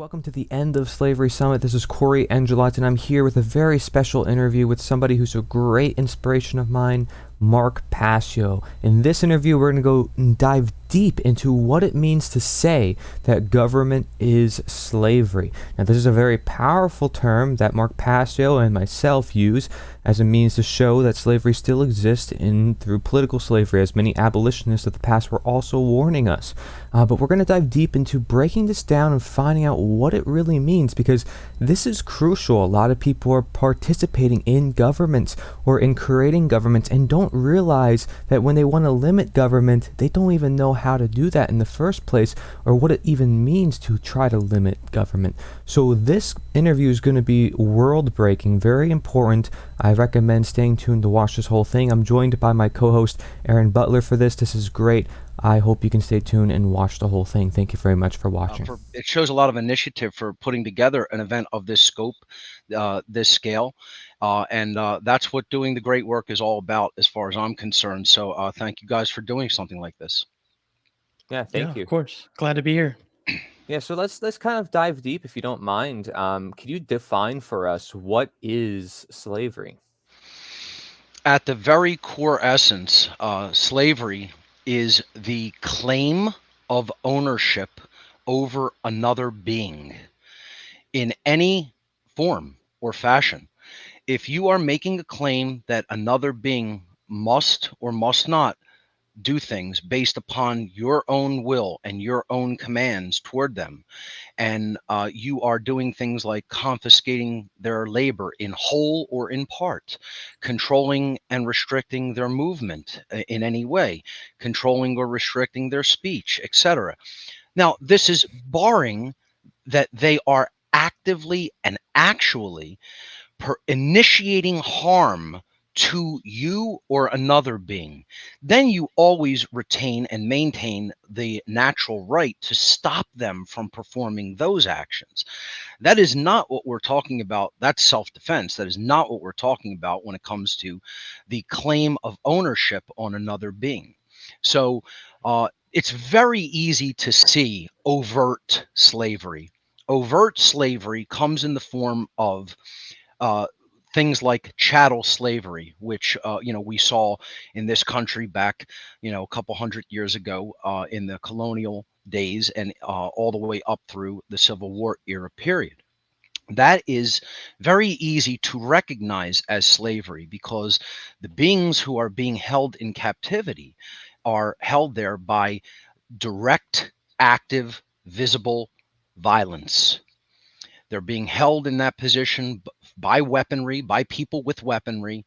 Welcome to the End of Slavery Summit. This is Corey Angelat, and I'm here with a very special interview with somebody who's a great inspiration of mine, Mark Passio. In this interview, we're going to go and dive deep into what it means to say that government is slavery. Now, this is a very powerful term that Mark Passio and myself use as a means to show that slavery still exists through political slavery, as many abolitionists of the past were also warning us. But we're going to dive deep into breaking this down and finding out what it really means, because this is crucial. A lot of people are participating in governments or in creating governments and don't realize that when they want to limit government, they don't even know how to do that in the first place, or what it even means to try to limit government. So this interview is going to be world-breaking, very important. I recommend staying tuned to watch this whole thing. I'm joined by my co-host Aaron Butler for this. This is great. I hope you can stay tuned and watch the whole thing. Thank you very much for watching. It shows a lot of initiative for putting together an event of this scope, this scale, and that's what doing the great work is all about, as far as I'm concerned. So thank you guys for doing something like this. Yeah, thank you. Of course. Glad to be here. Yeah, so let's kind of dive deep, if you don't mind. Could you define for us what is slavery? At the very core essence, slavery is the claim of ownership over another being in any form or fashion. If you are making a claim that another being must or must not do things based upon your own will and your own commands toward them, and you are doing things like confiscating their labor in whole or in part, controlling and restricting their movement in any way, controlling or restricting their speech, etc. Now, this is barring that they are actively and actually initiating harm to you or another being. Then you always retain and maintain the natural right to stop them from performing those actions. That is not what we're talking about. That's self-defense. That is not what we're talking about when it comes to the claim of ownership on another being. So it's very easy to see overt slavery. Overt slavery comes in the form of uh, things like chattel slavery, which we saw in this country back a couple hundred years ago in the colonial days, and all the way up through the Civil War era period. That is very easy to recognize as slavery, because the beings who are being held in captivity are held there by direct, active, visible violence. They're being held in that position by weaponry, by people with weaponry,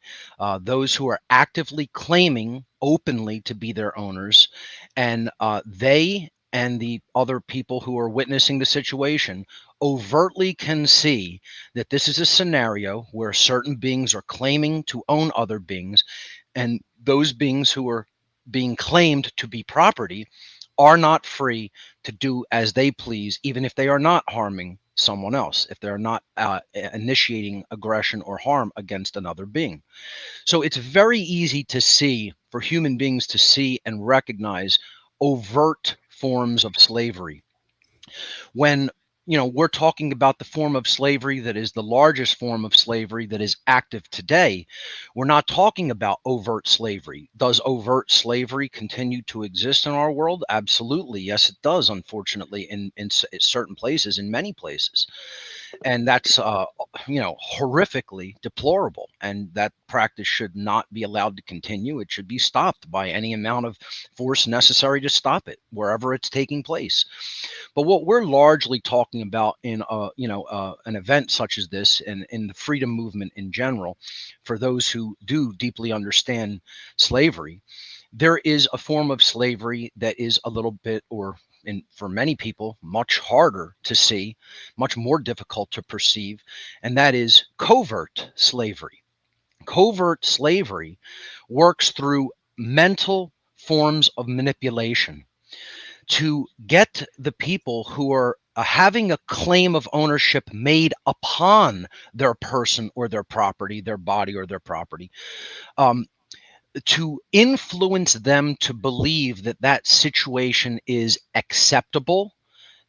those who are actively claiming openly to be their owners. And they and the other people who are witnessing the situation overtly can see that this is a scenario where certain beings are claiming to own other beings, and those beings who are being claimed to be property are not free to do as they please, even if they are not harming someone else, if they're not initiating aggression or harm against another being. So it's very easy to see, for human beings to see and recognize overt forms of slavery. When we're talking about the form of slavery that is the largest form of slavery that is active today, we're not talking about overt slavery. Does overt slavery continue to exist in our world? Absolutely. Yes, it does, unfortunately, in certain places, in many places. And that's horrifically deplorable, and that practice should not be allowed to continue. It should be stopped by any amount of force necessary to stop it wherever it's taking place. But what we're largely talking about in an event such as this, and in the freedom movement in general, for those who do deeply understand slavery, there is a form of slavery that is a little bit, or for many people, much harder to see, much more difficult to perceive, and that is covert slavery. Covert slavery works through mental forms of manipulation to get the people who are having a claim of ownership made upon their person or their property, their body or their property, to influence them to believe that that situation is acceptable,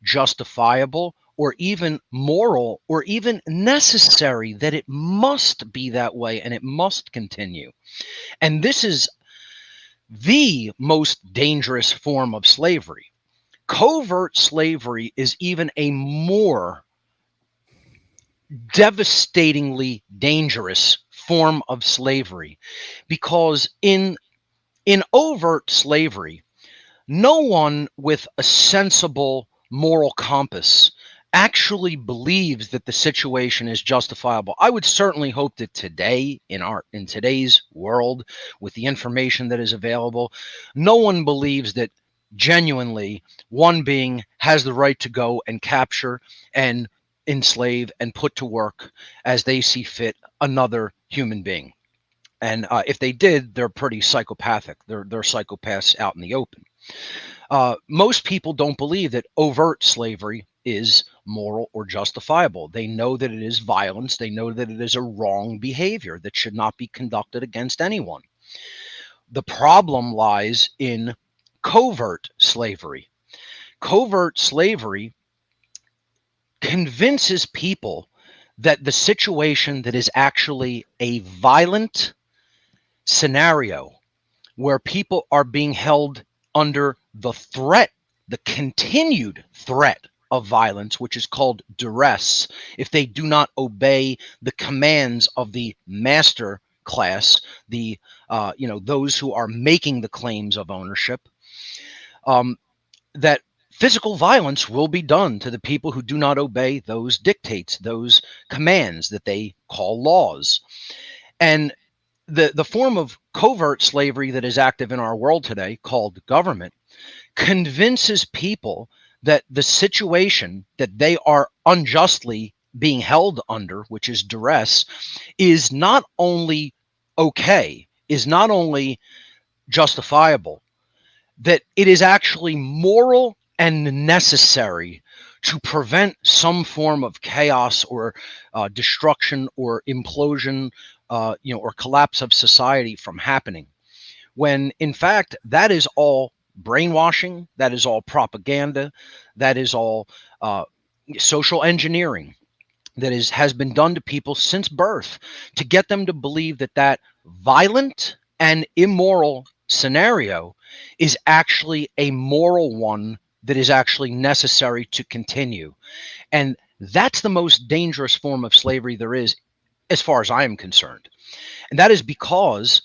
justifiable, or even moral or even necessary that it must be that way and it must continue. And this is the most dangerous form of slavery. Covert slavery is even a more devastatingly dangerous form of slavery, because in overt slavery, no one with a sensible moral compass actually believes that the situation is justifiable. I would certainly hope that today, in today's world, with the information that is available, no one believes that genuinely one being has the right to go and capture and enslave and put to work as they see fit another human being. And if they did, they're pretty psychopathic. They're psychopaths out in the open. Most people don't believe that overt slavery is moral or justifiable. They know that it is violence. They know that it is a wrong behavior that should not be conducted against anyone. The problem lies in covert slavery. Covert slavery convinces people that the situation that is actually a violent scenario where people are being held under the threat, the continued threat of violence, which is called duress, if they do not obey the commands of the master class, the those who are making the claims of ownership, um, that physical violence will be done to the people who do not obey those dictates, those commands that they call laws. And the form of covert slavery that is active in our world today, called government, convinces people that the situation that they are unjustly being held under, which is duress, is not only okay, is not only justifiable, that it is actually moral and necessary to prevent some form of chaos or destruction or implosion, or collapse of society from happening. When in fact, that is all brainwashing, that is all propaganda, that is all uh, social engineering that has been done to people since birth to get them to believe that that violent and immoral scenario is actually a moral one that is actually necessary to continue. And that's the most dangerous form of slavery there is, as far as I am concerned. And that is because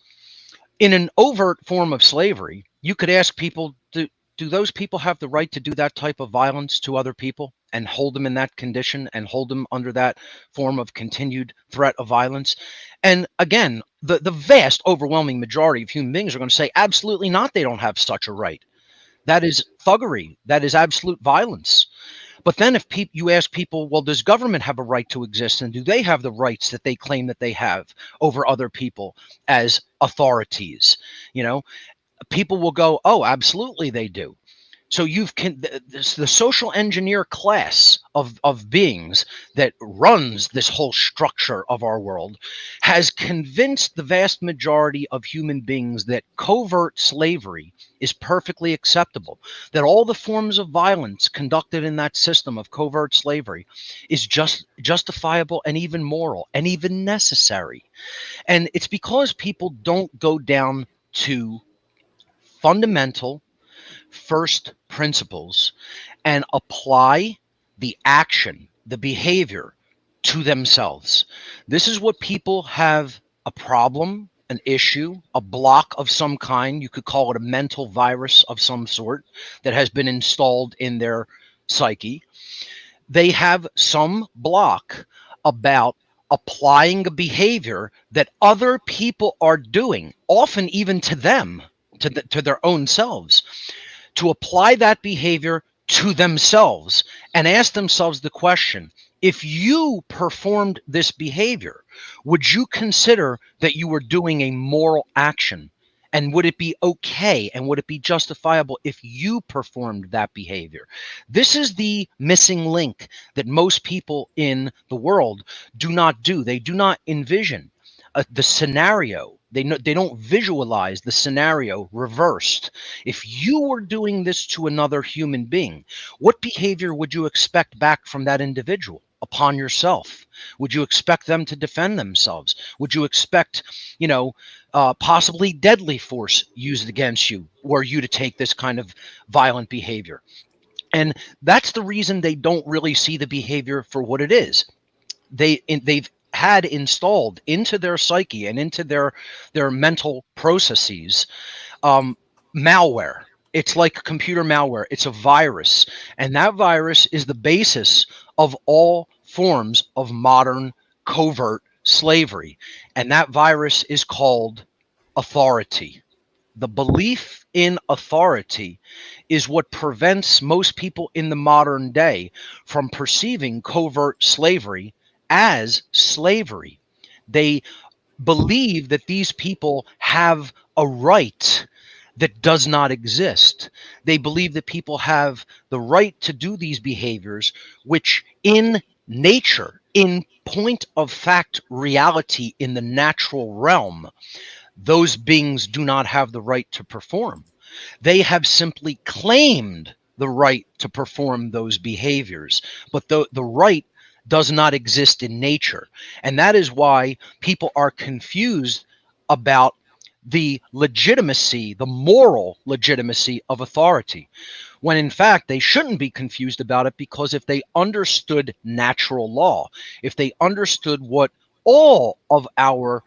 in an overt form of slavery, you could ask people, do those people have the right to do that type of violence to other people and hold them in that condition and hold them under that form of continued threat of violence? And again, the vast overwhelming majority of human beings are going to say, absolutely not, they don't have such a right. That is thuggery. That is absolute violence. But then if you ask people, well, does government have a right to exist, and do they have the rights that they claim that they have over other people as authorities? You know, people will go, oh, absolutely they do. So the social engineer class of beings that runs this whole structure of our world has convinced the vast majority of human beings that covert slavery is perfectly acceptable, that all the forms of violence conducted in that system of covert slavery is just justifiable and even moral and even necessary. And it's because people don't go down to fundamental first principles and apply the action, the behavior to themselves. This is what people have a problem, an issue, a block of some kind. You could call it a mental virus of some sort that has been installed in their psyche. They have some block about applying a behavior that other people are doing, often even to them, to their own selves, to apply that behavior to themselves and ask themselves the question, if you performed this behavior, would you consider that you were doing a moral action? And would it be okay and would it be justifiable if you performed that behavior? This is the missing link that most people in the world do not do. They do not envision the scenario They don't visualize the scenario reversed. If you were doing this to another human being, what behavior would you expect back from that individual upon yourself? Would you expect them to defend themselves? Would you expect, possibly deadly force used against you, or you to take this kind of violent behavior? And that's the reason they don't really see the behavior for what it is. They've had installed into their psyche and into their mental processes, um, malware. It's like computer malware. It's a virus, and that virus is the basis of all forms of modern covert slavery. And that virus is called authority. The belief in authority is what prevents most people in the modern day from perceiving covert slavery as slavery. They believe that these people have a right that does not exist. They believe that people have the right to do these behaviors, which in nature, in point of fact reality, in the natural realm, those beings do not have the right to perform. They have simply claimed the right to perform those behaviors, but the right does not exist in nature. And that is why people are confused about the legitimacy, the moral legitimacy of authority, when in fact they shouldn't be confused about it, because if they understood natural law, if they understood what all of our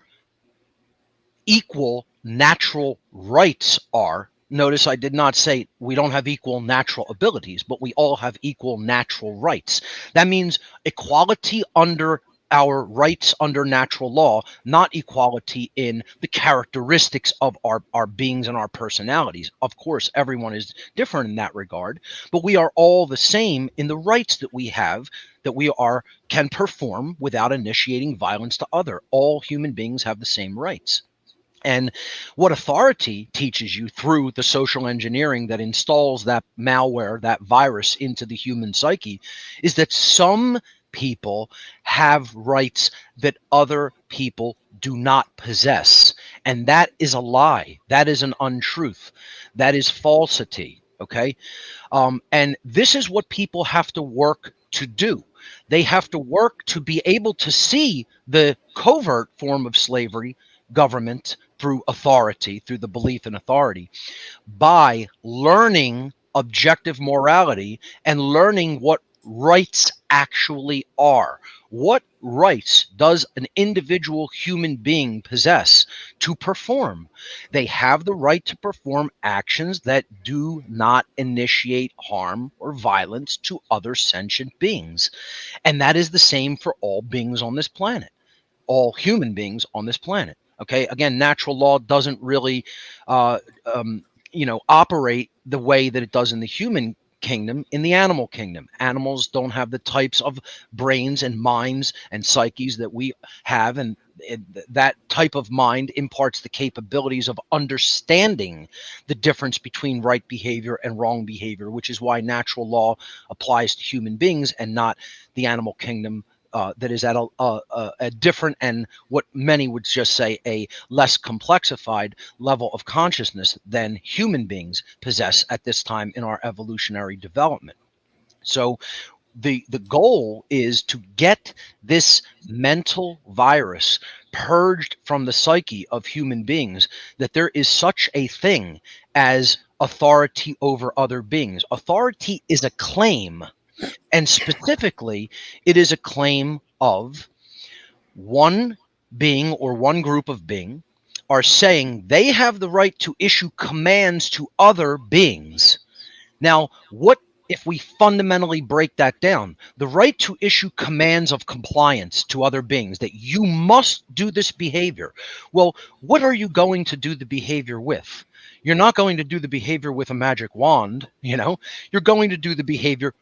equal natural rights are. Notice I did not say we don't have equal natural abilities, but we all have equal natural rights. That means equality under our rights under natural law, not equality in the characteristics of our beings and our personalities. Of course, everyone is different in that regard, but we are all the same in the rights that we have, that we are can perform without initiating violence to other. All human beings have the same rights. And what authority teaches you through the social engineering that installs that malware, that virus into the human psyche, is that some people have rights that other people do not possess. And that is a lie. That is an untruth. That is falsity. Okay. And this is what people have to work to do. They have to work to be able to see the covert form of slavery, government, through authority, through the belief in authority, by learning objective morality and learning what rights actually are. What rights does an individual human being possess to perform? They have the right to perform actions that do not initiate harm or violence to other sentient beings. And that is the same for all beings on this planet, all human beings on this planet. Okay, again, natural law doesn't really, uh, operate the way that it does in the human kingdom. In the animal kingdom, animals don't have the types of brains and minds and psyches that we have, and that type of mind imparts the capabilities of understanding the difference between right behavior and wrong behavior, which is why natural law applies to human beings and not the animal kingdom, that is at a different, and what many would just say a less complexified level of consciousness than human beings possess at this time in our evolutionary development. So the goal is to get this mental virus purged from the psyche of human beings, that there is such a thing as authority over other beings. Authority is a claim, and specifically, it is a claim of one being or one group of being are saying they have the right to issue commands to other beings. Now, what if we fundamentally break that down? The right to issue commands of compliance to other beings, that you must do this behavior. Well, what are you going to do the behavior with? You're not going to do the behavior with a magic wand, You're going to do the behavior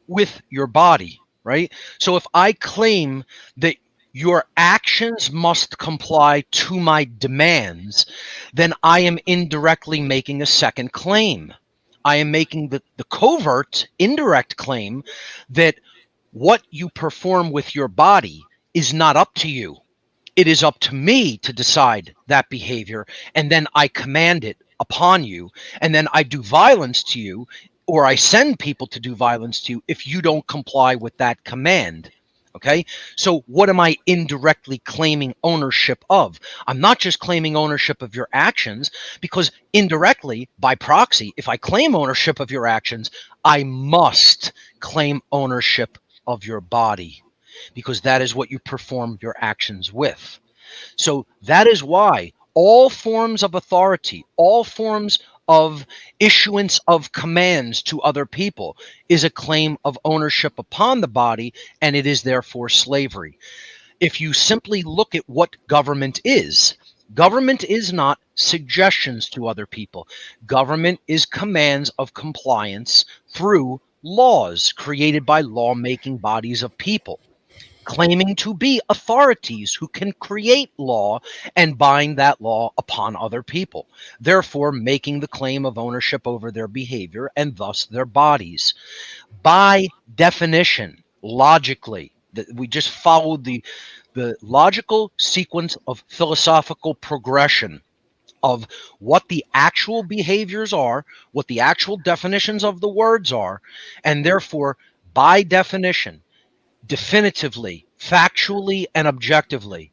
with your body, right? So if I claim that your actions must comply to my demands, then I am indirectly making a second claim. I am making the covert, indirect claim that what you perform with your body is not up to you. It is up to me to decide that behavior, and then I command it upon you, and then I do violence to you, or I send people to do violence to you if you don't comply with that command. Okay, so what am I indirectly claiming ownership of? I'm not just claiming ownership of your actions, because indirectly, by proxy, if I claim ownership of your actions, I must claim ownership of your body, because that is what you perform your actions with. So that is why all forms of authority, all forms of issuance of commands to other people is a claim of ownership upon the body, and it is therefore slavery. If you simply look at what government is not suggestions to other people. Government is commands of compliance through laws created by lawmaking bodies of people, claiming to be authorities who can create law and bind that law upon other people, therefore making the claim of ownership over their behavior and thus their bodies. By definition, logically, we just followed the logical sequence of philosophical progression of what the actual behaviors are, what the actual definitions of the words are, and therefore, by definition, definitively, factually, and objectively,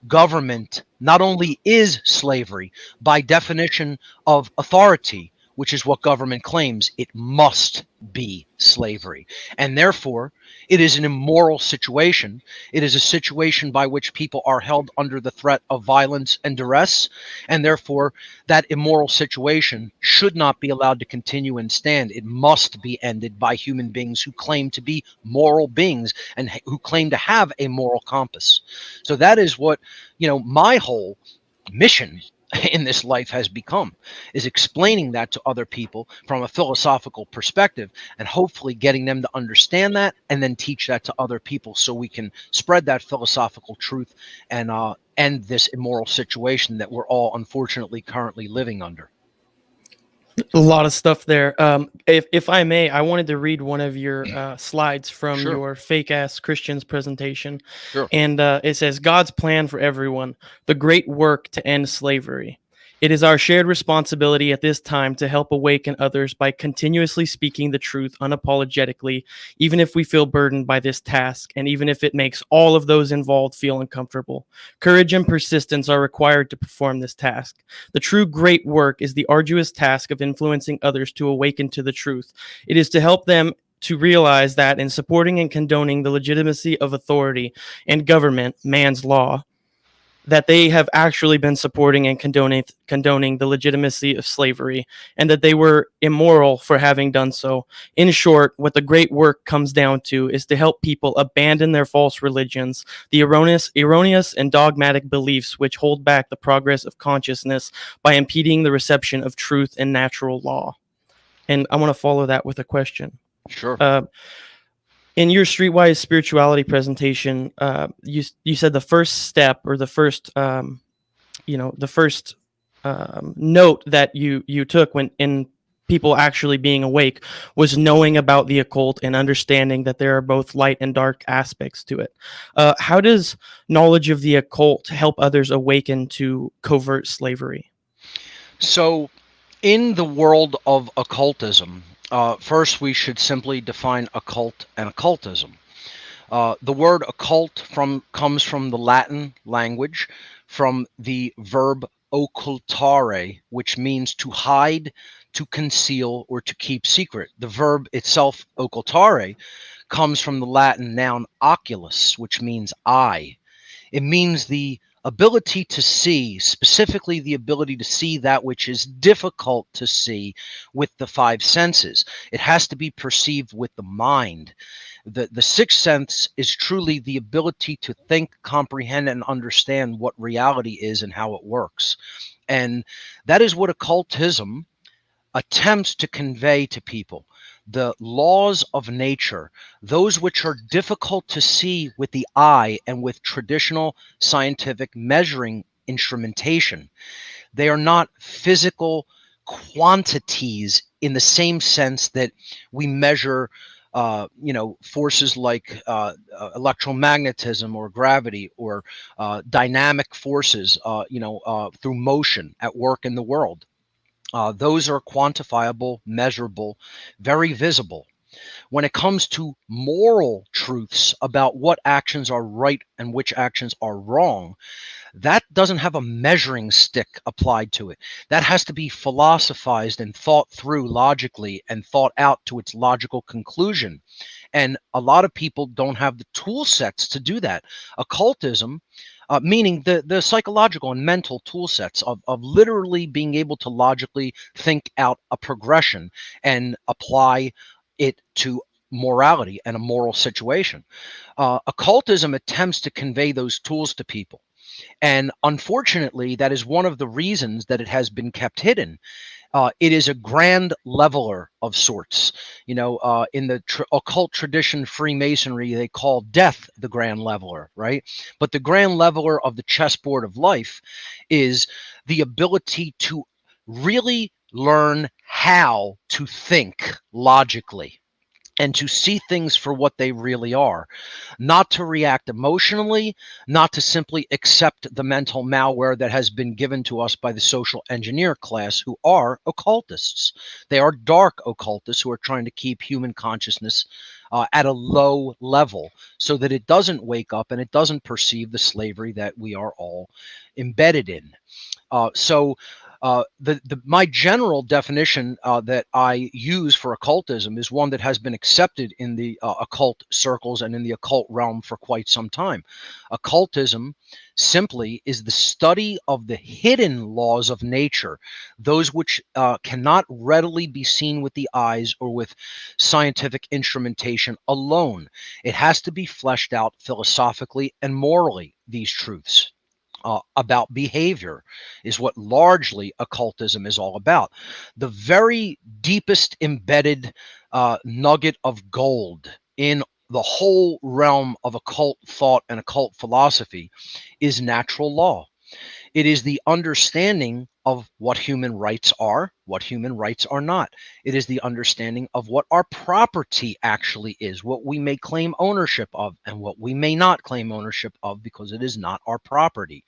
government not only is slavery, by definition of authority, which is what government claims, it must be slavery. And therefore, it is an immoral situation. It is a situation by which people are held under the threat of violence and duress. And therefore, that immoral situation should not be allowed to continue and stand. It must be ended by human beings who claim to be moral beings and who claim to have a moral compass. So that is what, my whole mission in this life has become, is explaining that to other people from a philosophical perspective, and hopefully getting them to understand that and then teach that to other people, so we can spread that philosophical truth and end this immoral situation that we're all unfortunately currently living under. A lot of stuff there. If I may, I wanted to read one of your slides from Sure. your fake ass Christians presentation, Sure. and it says God's plan for everyone: the great work to end slavery. It is our shared responsibility at this time to help awaken others by continuously speaking the truth unapologetically, even if we feel burdened by this task, and even if it makes all of those involved feel uncomfortable. Courage and persistence are required to perform this task. The true great work is the arduous task of influencing others to awaken to the truth. It is to help them to realize that in supporting and condoning the legitimacy of authority and government, man's law, that they have actually been supporting and condoning the legitimacy of slavery, and that they were immoral for having done so. In short, what the great work comes down to is to help people abandon their false religions, the erroneous and dogmatic beliefs which hold back the progress of consciousness by impeding the reception of truth and natural law. And I want to follow that with a question. Sure. In your Streetwise Spirituality presentation, you said the first step, or the first note that you took when in people actually being awake was knowing about the occult and understanding that there are both light and dark aspects to it. How does knowledge of the occult help others awaken to covert slavery? So, in the world of occultism, first we should simply define occult and occultism. The word occult comes from the Latin language, from the verb occultare, which means to hide, to conceal, or to keep secret. The verb itself, occultare, comes from the Latin noun oculus, which means eye. It means the ability to see, specifically the ability to see that which is difficult to see with the five senses. It has to be perceived with the mind. The sixth sense is truly the ability to think, comprehend, and understand what reality is and how it works. And that is what occultism attempts to convey to people. The laws of nature, those which are difficult to see with the eye and with traditional scientific measuring instrumentation. They are not physical quantities in the same sense that we measure forces like electromagnetism or gravity or dynamic forces, through motion at work in the world. Those are quantifiable, measurable, very visible. When it comes to moral truths about what actions are right and which actions are wrong, that doesn't have a measuring stick applied to it. That has to be philosophized and thought through logically and thought out to its logical conclusion. And a lot of people don't have the tool sets to do that. Occultism, meaning the psychological and mental tool sets of literally being able to logically think out a progression and apply it to morality and a moral situation. Occultism attempts to convey those tools to people. And unfortunately, that is one of the reasons that it has been kept hidden. It is a grand leveler of sorts. In the occult tradition, Freemasonry, they call death the grand leveler, right? But the grand leveler of the chessboard of life is the ability to really learn how to think logically and to see things for what they really are, not to react emotionally, not to simply accept the mental malware that has been given to us by the social engineer class, who are occultists. They are dark occultists who are trying to keep human consciousness at a low level so that it doesn't wake up and it doesn't perceive the slavery that we are all embedded in. My general definition that I use for occultism is one that has been accepted in the occult circles and in the occult realm for quite some time. Occultism simply is the study of the hidden laws of nature, those which cannot readily be seen with the eyes or with scientific instrumentation alone. It has to be fleshed out philosophically and morally, these truths. About behavior is what largely occultism is all about. The very deepest embedded nugget of gold in the whole realm of occult thought and occult philosophy is natural law. It is the understanding of what human rights are, what human rights are not. It is the understanding of what our property actually is, what we may claim ownership of, and what we may not claim ownership of because it is not our property.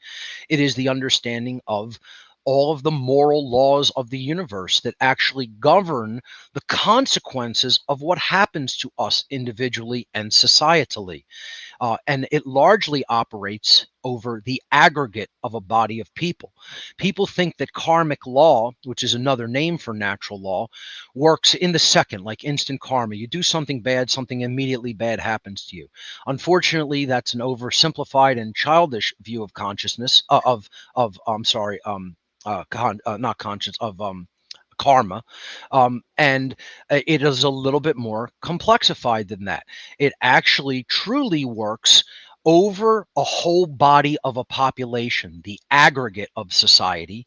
It is the understanding of all of the moral laws of the universe that actually govern the consequences of what happens to us individually and societally. And it largely operates over the aggregate of a body of people. People think that karmic law, which is another name for natural law, works in the second, like instant karma. You do something bad, something immediately bad happens to you. Unfortunately, that's an oversimplified and childish view of consciousness, not conscience, of karma. And it is a little bit more complexified than that. It actually truly works over a whole body of a population, the aggregate of society,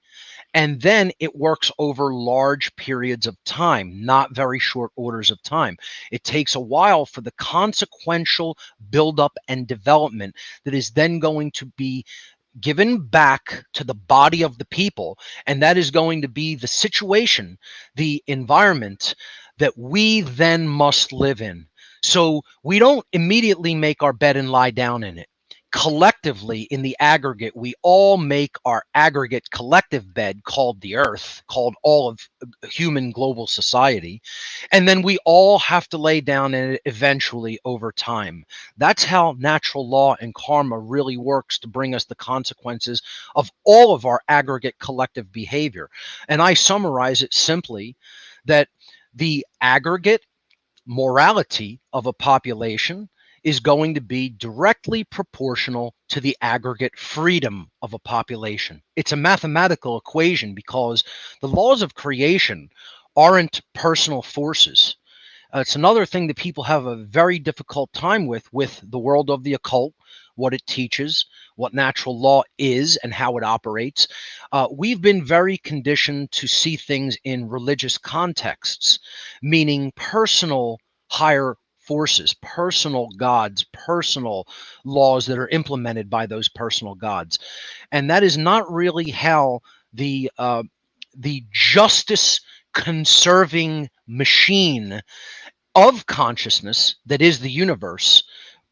and then it works over large periods of time, not very short orders of time. It takes a while for the consequential buildup and development that is then going to be given back to the body of the people. And that is going to be the situation, the environment that we then must live in. So we don't immediately make our bed and lie down in it. Collectively, in the aggregate, we all make our aggregate collective bed called the earth, called all of human global society. And then we all have to lay down in it eventually over time. That's how natural law and karma really works to bring us the consequences of all of our aggregate collective behavior. And I summarize it simply that the aggregate morality of a population is going to be directly proportional to the aggregate freedom of a population. It's a mathematical equation because the laws of creation aren't personal forces. It's another thing that people have a very difficult time with the world of the occult, what it teaches, what natural law is, and how it operates. We've been very conditioned to see things in religious contexts, meaning personal higher forces, personal gods, personal laws that are implemented by those personal gods, and that is not really how the justice conserving machine of consciousness that is the universe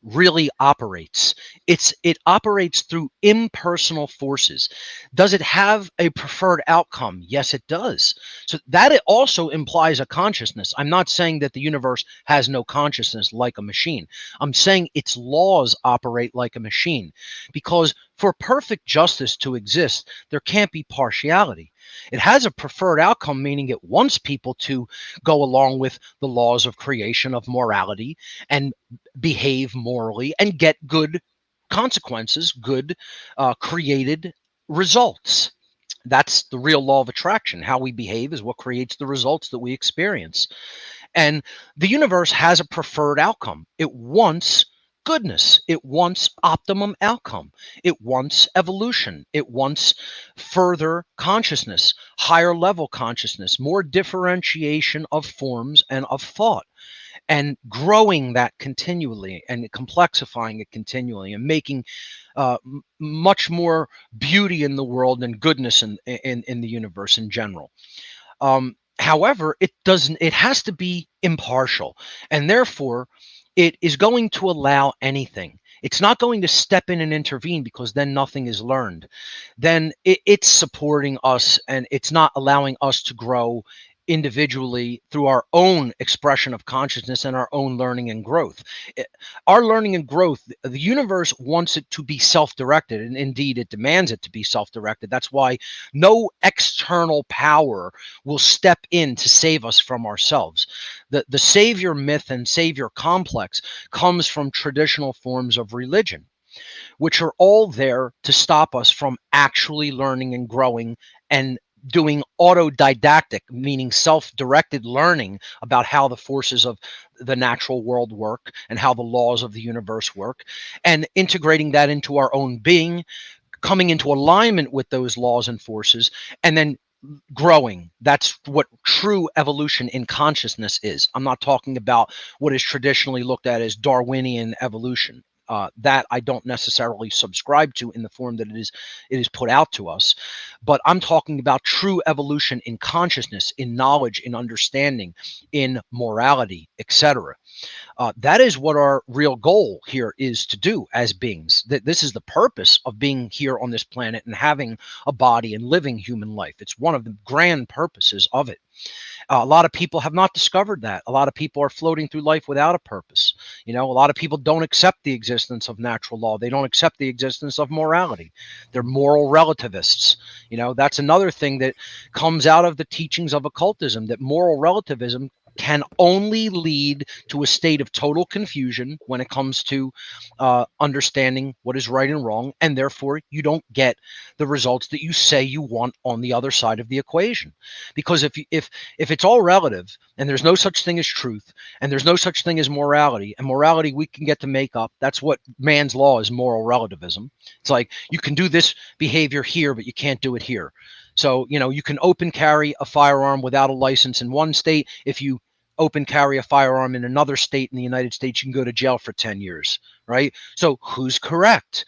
really operates. It operates through impersonal forces. Does it have a preferred outcome? Yes, it does. So that it also implies a consciousness. I'm not saying that the universe has no consciousness like a machine. I'm saying its laws operate like a machine, because for perfect justice to exist, there can't be partiality. It has a preferred outcome, meaning it wants people to go along with the laws of creation, of morality, and behave morally and get good consequences, good created results. That's the real law of attraction. How we behave is what creates the results that we experience. And the universe has a preferred outcome. It wants goodness. It wants optimum outcome. It wants evolution. It wants further consciousness, higher level consciousness, more differentiation of forms and of thought, and growing that continually and complexifying it continually and making much more beauty in the world and goodness in the universe in general. However, it doesn't. It has to be impartial, and therefore, it is going to allow anything. It's not going to step in and intervene, because then nothing is learned. Then it's supporting us, and it's not allowing us to grow individually through our own expression of consciousness and our own learning and growth. Our learning and growth, the universe wants it to be self-directed, and indeed it demands it to be self-directed. That's why no external power will step in to save us from ourselves. The savior myth and savior complex comes from traditional forms of religion, which are all there to stop us from actually learning and growing and doing autodidactic, meaning self-directed learning about how the forces of the natural world work and how the laws of the universe work, and integrating that into our own being, coming into alignment with those laws and forces, and then growing. That's what true evolution in consciousness is. I'm not talking about what is traditionally looked at as Darwinian evolution. That I don't necessarily subscribe to in the form that it is put out to us. But I'm talking about true evolution in consciousness, in knowledge, in understanding, in morality, etc. That is what our real goal here is to do as beings. That this is the purpose of being here on this planet and having a body and living human life. It's one of the grand purposes of it. A lot of people have not discovered that. A lot of people are floating through life without a purpose. A lot of people don't accept the existence of natural law. They don't accept the existence of morality. They're moral relativists. That's another thing that comes out of the teachings of occultism, that moral relativism can only lead to a state of total confusion when it comes to understanding what is right and wrong, and therefore you don't get the results that you say you want on the other side of the equation. Because if it's all relative, and there's no such thing as truth, and there's no such thing as morality, and morality we can get to make up. That's what man's law is, moral relativism. It's like you can do this behavior here, but you can't do it here. So, you can open carry a firearm without a license in one state. If you open carry a firearm in another state in the United States, you can go to jail for 10 years, right? So who's correct?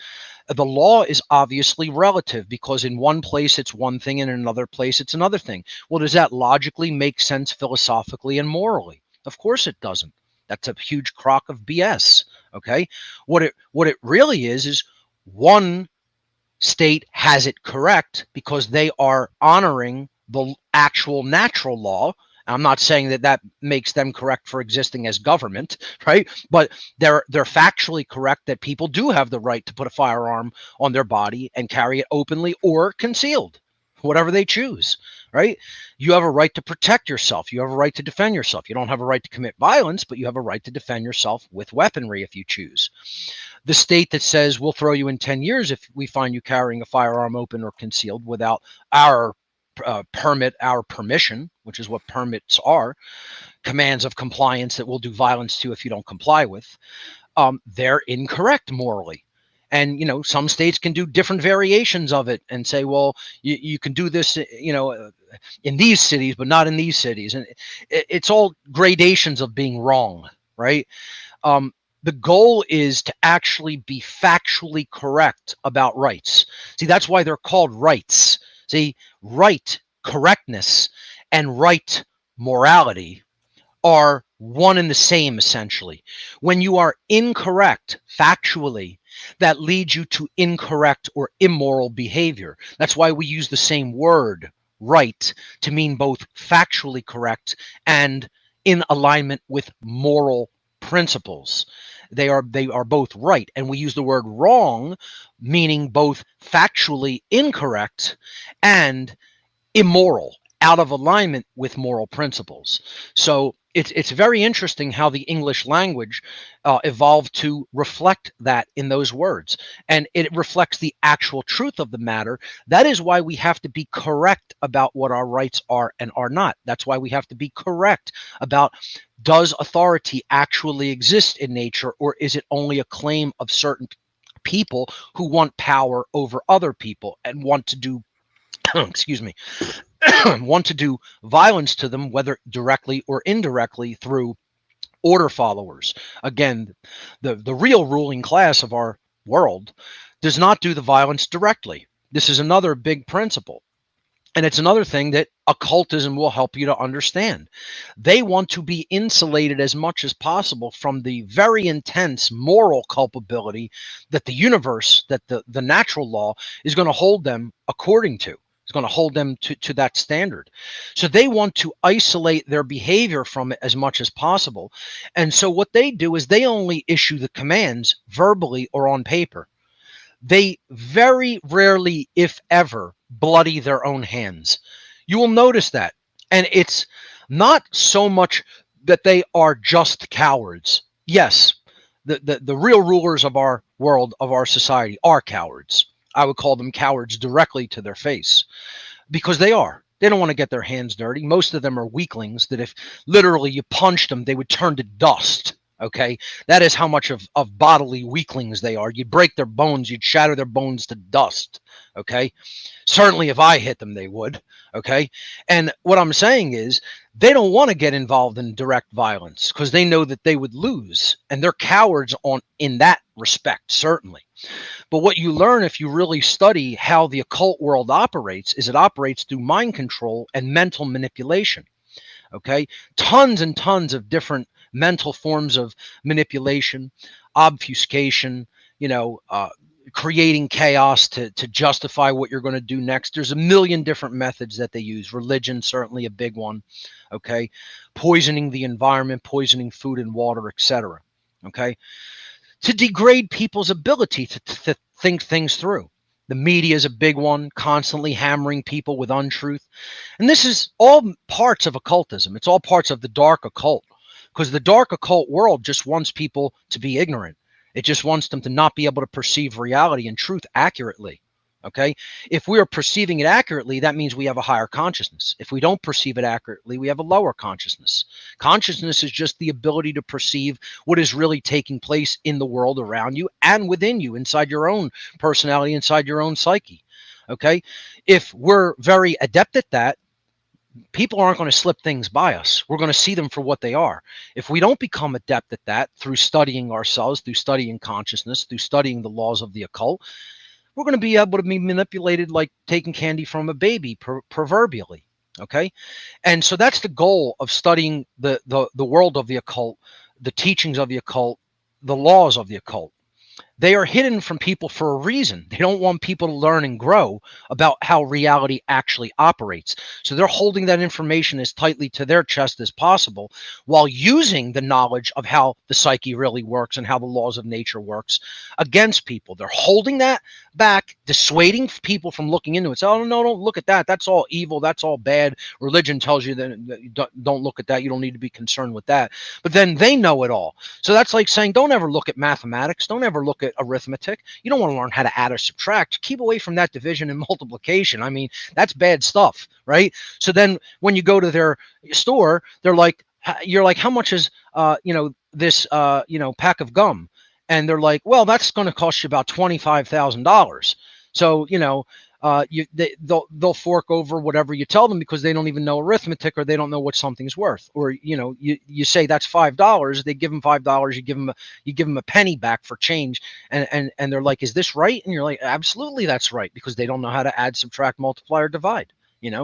The law is obviously relative, because in one place it's one thing and in another place it's another thing. Well, does that logically make sense philosophically and morally? Of course it doesn't. That's a huge crock of BS. Okay. What it really is one state has it correct because they are honoring the actual natural law. I'm not saying that makes them correct for existing as government, right? But they're factually correct that people do have the right to put a firearm on their body and carry it openly or concealed, whatever they choose, right? You have a right to protect yourself. You have a right to defend yourself. You don't have a right to commit violence, but you have a right to defend yourself with weaponry if you choose. The state that says we'll throw you in 10 years if we find you carrying a firearm open or concealed without our permit, our permission, which is what permits are, commands of compliance that we'll do violence to if you don't comply with, they're incorrect morally. And, some states can do different variations of it and say, well, you can do this, in these cities, but not in these cities. And it's all gradations of being wrong, right? The goal is to actually be factually correct about rights. See, that's why they're called rights. See, right correctness and right morality are one and the same, essentially. When you are incorrect factually, that leads you to incorrect or immoral behavior. That's why we use the same word, right, to mean both factually correct and in alignment with moral principles. They are both right, and we use the word wrong, meaning both factually incorrect and immoral, out of alignment with moral principles. So it's very interesting how the English language evolved to reflect that in those words, and it reflects the actual truth of the matter. That is why we have to be correct about what our rights are and are not. That's why we have to be correct about, does authority actually exist in nature, or is it only a claim of certain people who want power over other people and want to do excuse me want to do violence to them, whether directly or indirectly through order followers. Again, the real ruling class of our world does not do the violence directly. This is another big principle. And it's another thing that occultism will help you to understand. They want to be insulated as much as possible from the very intense moral culpability that the universe, that the natural law is going to hold them according to. It's going to hold them to that standard. So they want to isolate their behavior from it as much as possible. And so what they do is they only issue the commands verbally or on paper. They very rarely, if ever, bloody their own hands. You will notice that. And it's not so much that they are just cowards. Yes, the real rulers of our world, of our society, are cowards. I would call them cowards directly to their face, because they are. They don't want to get their hands dirty. Most of them are weaklings that if literally you punched them, they would turn to dust. Okay. That is how much of bodily weaklings they are. You'd break their bones, you'd shatter their bones to dust. Okay. Certainly if I hit them, they would. Okay. And what I'm saying is, they don't want to get involved in direct violence because they know that they would lose. And they're cowards on in that respect, certainly. But what you learn if you really study how the occult world operates is it operates through mind control and mental manipulation. Okay. Tons and tons of different mental forms of manipulation, obfuscation, you know, creating chaos to justify what you're going to do next. There's a million different methods that they use. Religion, certainly a big one. Okay. Poisoning the environment, poisoning food and water, etc. Okay. To degrade people's ability to think things through. The media is a big one, constantly hammering people with untruth. And this is all parts of occultism. It's all parts of the dark occult, because the dark occult world just wants people to be ignorant. It just wants them to not be able to perceive reality and truth accurately. Okay. If we are perceiving it accurately, that means we have a higher consciousness. If we don't perceive it accurately, we have a lower consciousness. Consciousness is just the ability to perceive what is really taking place in the world around you and within you, inside your own personality, inside your own psyche. Okay. If we're very adept at that, people aren't going to slip things by us. We're going to see them for what they are. If we don't become adept at that through studying ourselves, through studying consciousness, through studying the laws of the occult, we're going to be able to be manipulated like taking candy from a baby, proverbially. Okay. And so that's the goal of studying the world of the occult, the teachings of the occult, the laws of the occult. They are hidden from people for a reason. They don't want people to learn and grow about how reality actually operates. So they're holding that information as tightly to their chest as possible, while using the knowledge of how the psyche really works and how the laws of nature works against people. They're holding that back, dissuading people from looking into it. So, oh, no, don't look at that. That's all evil. That's all bad. Religion tells you that you don't look at that. You don't need to be concerned with that. But then they know it all. So that's like saying, don't ever look at mathematics. Don't ever look at arithmetic. You don't want to learn how to add or subtract. Keep away from that division and multiplication. I mean, that's bad stuff, right? So then when you go to their store, they're like, you're like, how much is, this, pack of gum? And they're like, well, that's going to cost you about $25,000. So, they'll fork over whatever you tell them because they don't even know arithmetic, or they don't know what something's worth. Or you say that's $5, they give them $5, you give them a penny back for change, and they're like, is this right? And you're like, absolutely, that's right, because they don't know how to add, subtract, multiply, or divide.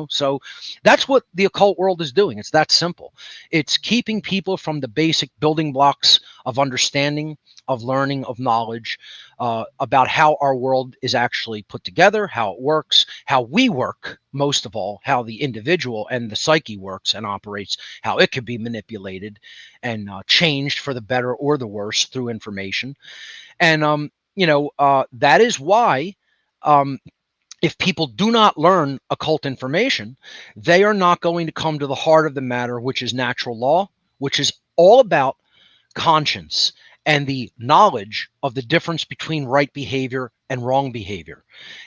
So that's what the occult world is doing. It's that simple. It's keeping people from the basic building blocks of understanding, of learning, of knowledge, about how our world is actually put together, how it works, how we work, most of all, how the individual and the psyche works and operates, how it can be manipulated and changed for the better or the worse through information. And that is why, um, if people do not learn occult information, they are not going to come to the heart of the matter, which is natural law, which is all about conscience and the knowledge of the difference between right behavior and wrong behavior.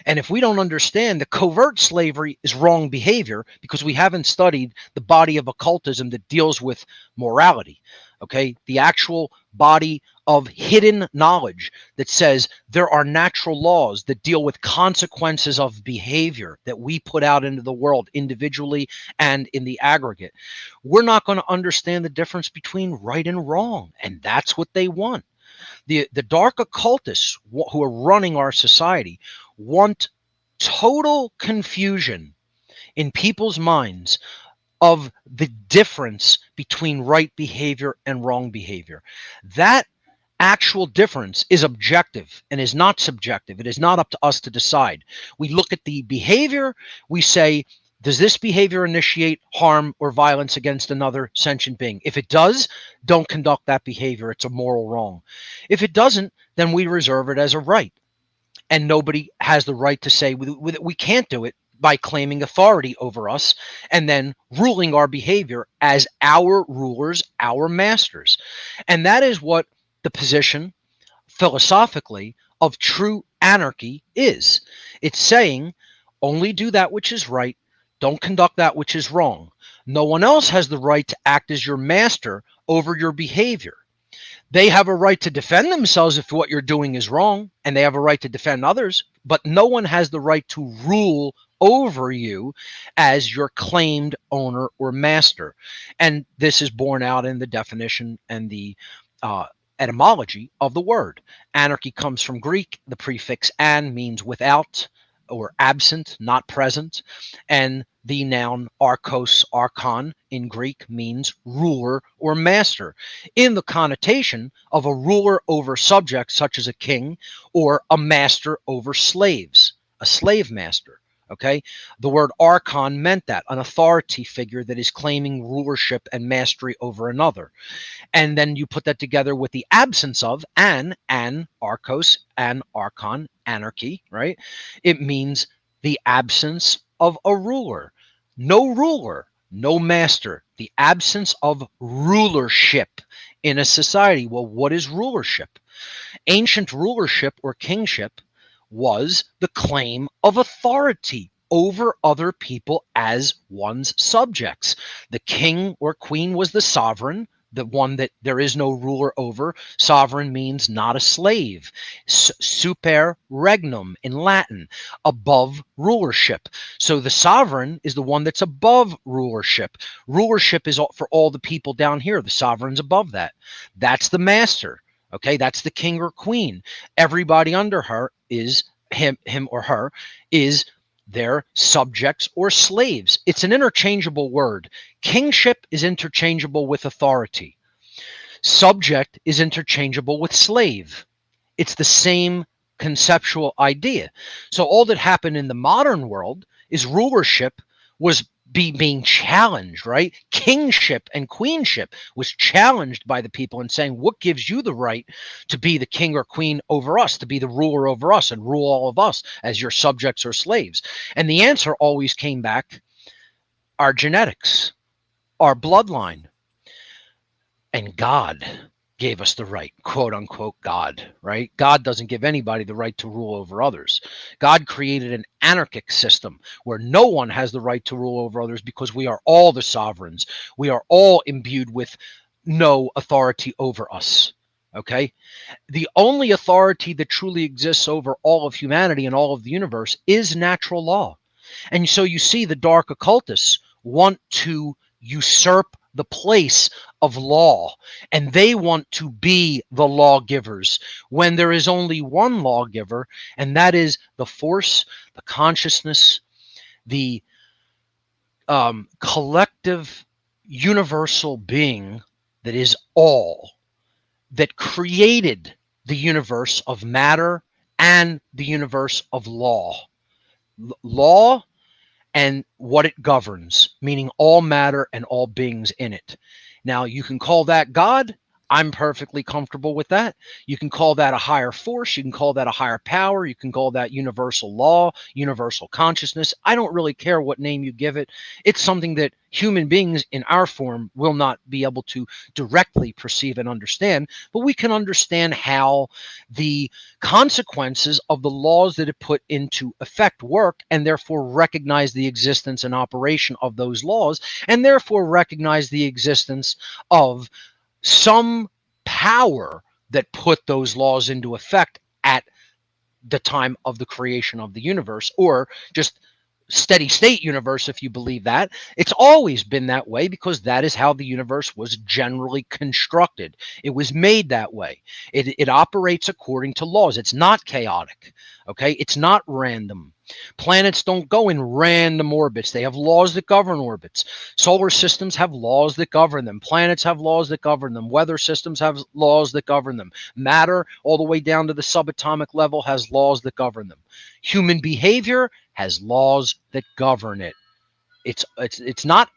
And if we don't understand that covert slavery is wrong behavior because we haven't studied the body of occultism that deals with morality, okay, the actual body of hidden knowledge that says there are natural laws that deal with consequences of behavior that we put out into the world individually and in the aggregate, we're not going to understand the difference between right and wrong. And that's what they want. The dark occultists who are running our society want total confusion in people's minds of the difference between right behavior and wrong behavior. That actual difference is objective and is not subjective. It is not up to us to decide. We look at the behavior, we say, does this behavior initiate harm or violence against another sentient being? If it does, don't conduct that behavior. It's a moral wrong. If it doesn't, then we reserve it as a right. And nobody has the right to say we can't do it by claiming authority over us and then ruling our behavior as our rulers, our masters. And that is what the position philosophically of true anarchy is. It's saying only do that which is right, don't conduct that which is wrong. No one else has the right to act as your master over your behavior. They have a right to defend themselves if what you're doing is wrong, and they have a right to defend others, but no one has the right to rule over you as your claimed owner or master. And this is borne out in the definition and the etymology of the word. Anarchy comes from Greek. The prefix an means without or absent, not present. And the noun archos, archon in Greek means ruler or master, in the connotation of a ruler over subjects, such as a king, or a master over slaves, a slave master. Okay, the word archon meant that, an authority figure that is claiming rulership and mastery over another. And then you put that together with the absence of an, archos, an, archon, anarchy, right? It means the absence of a ruler. No ruler, no master, the absence of rulership in a society. Well, what is rulership? Ancient rulership or kingship was the claim of authority over other people as one's subjects. The king or queen was the sovereign, the one that there is no ruler over. Sovereign means not a slave. Super regnum in Latin, above rulership. So the sovereign is the one that's above rulership. Rulership is for all the people down here. The sovereign's above that. That's the master. Okay, that's the king or queen. Everybody under her is him or her is their subjects or slaves. It's an interchangeable word. Kingship is interchangeable with authority. Subject is interchangeable with slave. It's the same conceptual idea. So all that happened in the modern world is rulership was being challenged, right? Kingship and queenship was challenged by the people and saying, what gives you the right to be the king or queen over us, to be the ruler over us and rule all of us as your subjects or slaves? And the answer always came back, our genetics, our bloodline, and God gave us the right, quote unquote, God, right? God doesn't give anybody the right to rule over others. God created an anarchic system where no one has the right to rule over others because we are all the sovereigns. We are all imbued with no authority over us. Okay? The only authority that truly exists over all of humanity and all of the universe is natural law. And so you see the dark occultists want to usurp the place of law, and they want to be the lawgivers when there is only one lawgiver, and that is the force, the consciousness, the collective universal being that is all, that created the universe of matter and the universe of law. Law and what it governs, meaning all matter and all beings in it. Now, you can call that God. I'm perfectly comfortable with that. You can call that a higher force. You can call that a higher power. You can call that universal law, universal consciousness. I don't really care what name you give it. It's something that human beings in our form will not be able to directly perceive and understand, but we can understand how the consequences of the laws that it put into effect work, and therefore recognize the existence and operation of those laws, and therefore recognize the existence of some power that put those laws into effect at the time of the creation of the universe, or just steady state universe, if you believe that. It's always been that way because that is how the universe was generally constructed. It was made that way. It operates according to laws. It's not chaotic. Okay, it's not random. Planets don't go in random orbits. They have laws that govern orbits. Solar systems have laws that govern them. Planets have laws that govern them. Weather systems have laws that govern them. Matter, all the way down to the subatomic level, has laws that govern them. Human behavior has laws that govern it. It's not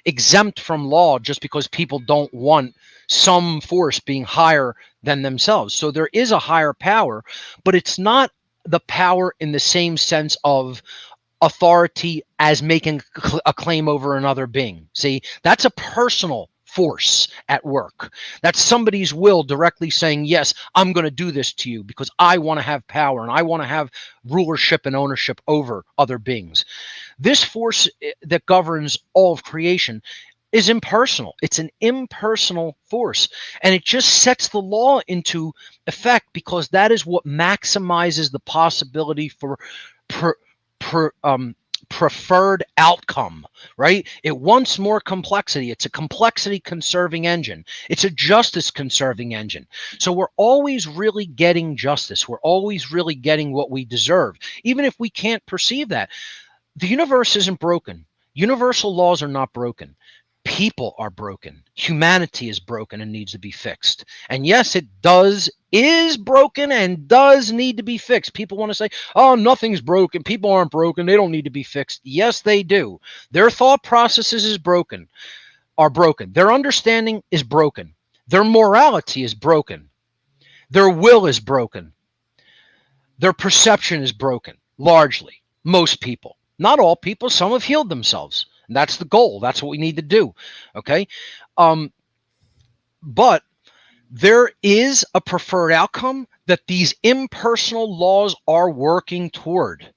exempt from law just because people don't want some force being higher than themselves. So there is a higher power, but it's not the power in the same sense of authority as making a claim over another being. See, that's a personal force at work. That's somebody's will directly saying, yes, I'm going to do this to you because I want to have power and I want to have rulership and ownership over other beings. This force that governs all of creation is impersonal. It's an impersonal force. And it just sets the law into effect because that is what maximizes the possibility for preferred outcome, right? It wants more complexity. It's a complexity conserving engine. It's a justice conserving engine. So we're always really getting justice. We're always really getting what we deserve, even if we can't perceive that. The universe isn't broken. Universal laws are not broken. People are broken. Humanity is broken and needs to be fixed. And yes, it is broken and does need to be fixed. People want to say, oh, nothing's broken. People aren't broken. They don't need to be fixed. Yes, they do. Their thought processes are broken. Their understanding is broken. Their morality is broken. Their will is broken. Their perception is broken, largely. Most people. Not all people. Some have healed themselves. And that's the goal. That's what we need to do. Okay? But there is a preferred outcome that these impersonal laws are working toward.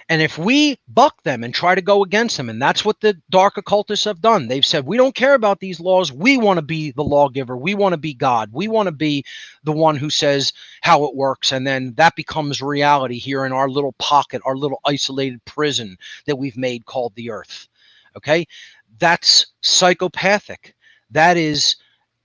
And if we buck them and try to go against them, and that's what the dark occultists have done, they've said, we don't care about these laws. We want to be the lawgiver. We want to be God. We want to be the one who says how it works. And then that becomes reality here in our little pocket, our little isolated prison that we've made called the earth. Okay? That's psychopathic. That is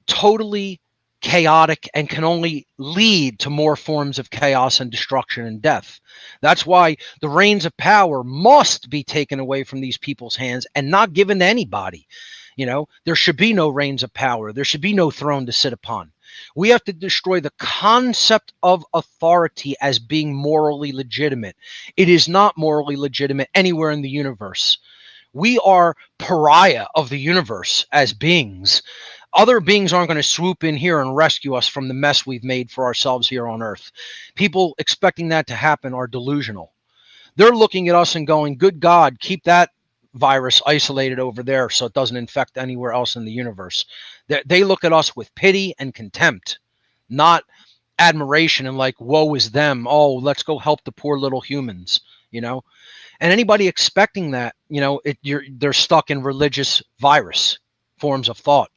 totally chaotic and can only lead to more forms of chaos and destruction and death. That's why the reins of power must be taken away from these people's hands and not given to anybody. You know, there should be no reins of power. There should be no throne to sit upon. We have to destroy the concept of authority as being morally legitimate. It is not morally legitimate anywhere in the universe. We are pariah of the universe as beings. Other beings aren't going to swoop in here and rescue us from the mess we've made for ourselves here on Earth. People expecting that to happen are delusional. They're looking at us and going, good God, keep that virus isolated over there so it doesn't infect anywhere else in the universe. They look at us with pity and contempt, not admiration and like, woe is them. Oh, let's go help the poor little humans, you know? And anybody expecting that, you know, they're stuck in religious virus forms of thought.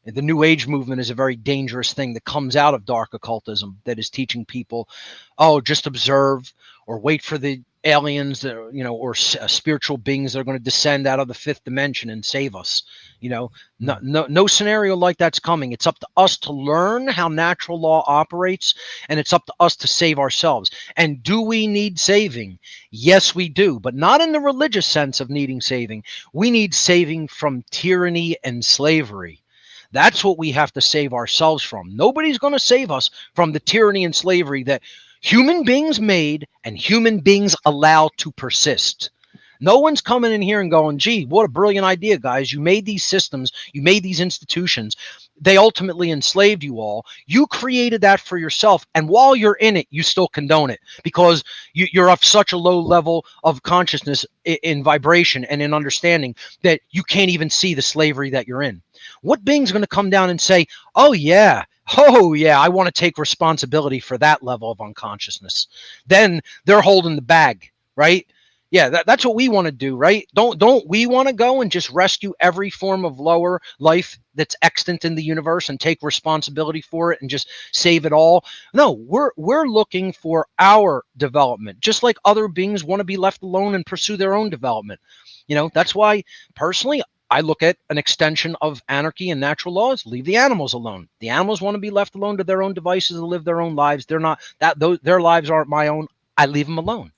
The New Age movement is a very dangerous thing that comes out of dark occultism that is teaching people, oh, just observe or wait for the aliens that are, or spiritual beings that are going to descend out of the fifth dimension and save us. No scenario like that's coming. It's up to us to learn how natural law operates, and it's up to us to save ourselves. And do we need saving? Yes, we do, but not in the religious sense of needing saving. We need saving from tyranny and slavery. That's what we have to save ourselves from. Nobody's going to save us from the tyranny and slavery that human beings made and human beings allow to persist. No one's coming in here and going, gee, what a brilliant idea, guys. You made these systems, you made these institutions. They ultimately enslaved you all. You created that for yourself. And while you're in it, you still condone it because you're of such a low level of consciousness in vibration and in understanding that you can't even see the slavery that you're in. What being's going to come down and say, oh, yeah, I want to take responsibility for that level of unconsciousness? Then they're holding the bag, right? Yeah, that's what we want to do, right? Don't we want to go and just rescue every form of lower life that's extant in the universe and take responsibility for it and just save it all? No, we're looking for our development, just like other beings want to be left alone and pursue their own development. That's why personally I look at an extension of anarchy and natural laws. Leave the animals alone. The animals want to be left alone to their own devices and live their own lives. They're not that their lives aren't my own. I leave them alone.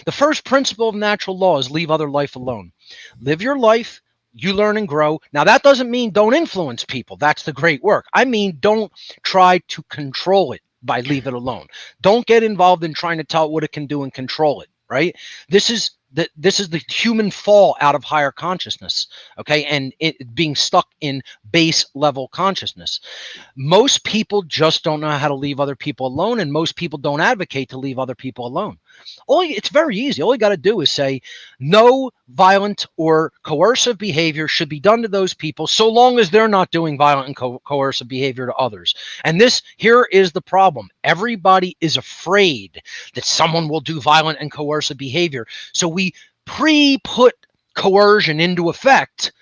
The first principle of natural law is leave other life alone. Live your life, you learn and grow. Now, that doesn't mean don't influence people. That's the great work. I mean, don't try to control it by leave it alone. Don't get involved in trying to tell it what it can do and control it, right? This is the human fall out of higher consciousness, okay? And it being stuck in base level consciousness. Most people just don't know how to leave other people alone, and most people don't advocate to leave other people alone. It's very easy. All you got to do is say no violent or coercive behavior should be done to those people so long as they're not doing violent and coercive behavior to others. And here is the problem. Everybody is afraid that someone will do violent and coercive behavior. So we put coercion into effect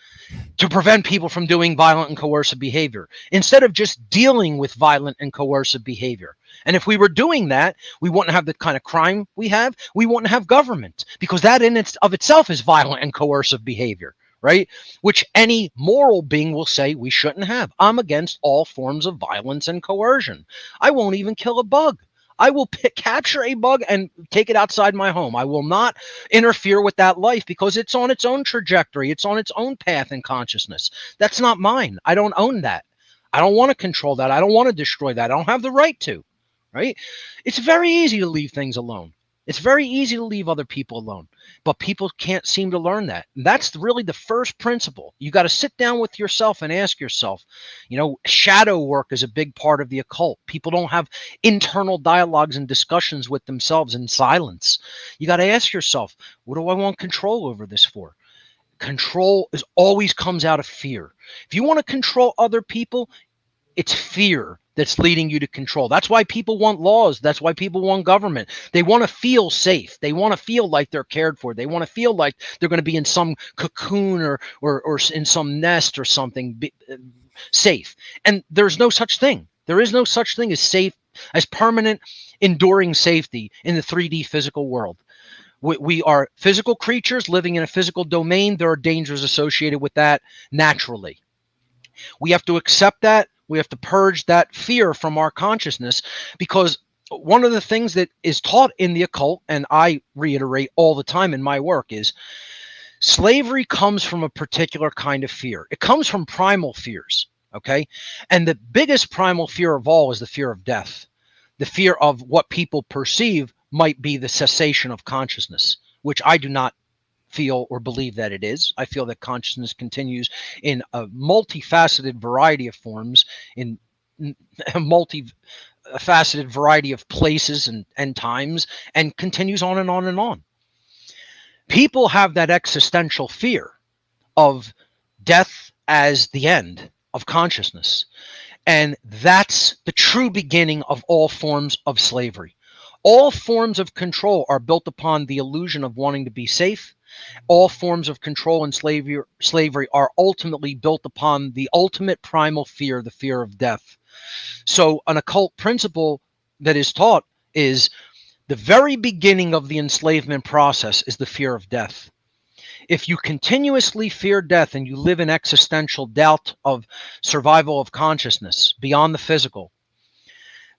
to prevent people from doing violent and coercive behavior instead of just dealing with violent and coercive behavior. And if we were doing that, we wouldn't have the kind of crime we have. We wouldn't have government, because that in of itself is violent and coercive behavior, right? Which any moral being will say we shouldn't have. I'm against all forms of violence and coercion. I won't even kill a bug. I will capture a bug and take it outside my home. I will not interfere with that life because it's on its own trajectory. It's on its own path in consciousness. That's not mine. I don't own that. I don't want to control that. I don't want to destroy that. I don't have the right to, right? It's very easy to leave things alone. It's very easy to leave other people alone, but people can't seem to learn that. And that's really the first principle. You got to sit down with yourself and ask yourself, shadow work is a big part of the occult. People don't have internal dialogues and discussions with themselves in silence. You got to ask yourself, what do I want control over this for? Control always comes out of fear. If you want to control other people, it's fear that's leading you to control. That's why people want laws. That's why people want government. They want to feel safe. They want to feel like they're cared for. They want to feel like they're going to be in some cocoon or in some nest or something safe. And there's no such thing. There is no such thing as safe, as permanent, enduring safety in the 3D physical world. We are physical creatures living in a physical domain. There are dangers associated with that naturally. We have to accept that. We have to purge that fear from our consciousness, because one of the things that is taught in the occult, and I reiterate all the time in my work, is slavery comes from a particular kind of fear. It comes from primal fears, okay? And the biggest primal fear of all is the fear of death. The fear of what people perceive might be the cessation of consciousness, which I do not feel or believe that it is. I feel that consciousness continues in a multifaceted variety of forms, in a multifaceted variety of places and times, and continues on and on and on. People have that existential fear of death as the end of consciousness. And that's the true beginning of all forms of slavery. All forms of control are built upon the illusion of wanting to be safe. All forms of control and slavery are ultimately built upon the ultimate primal fear, the fear of death. So an occult principle that is taught is The very beginning of the enslavement process is the fear of death. If you continuously fear death and you live in existential doubt of survival of consciousness beyond the physical,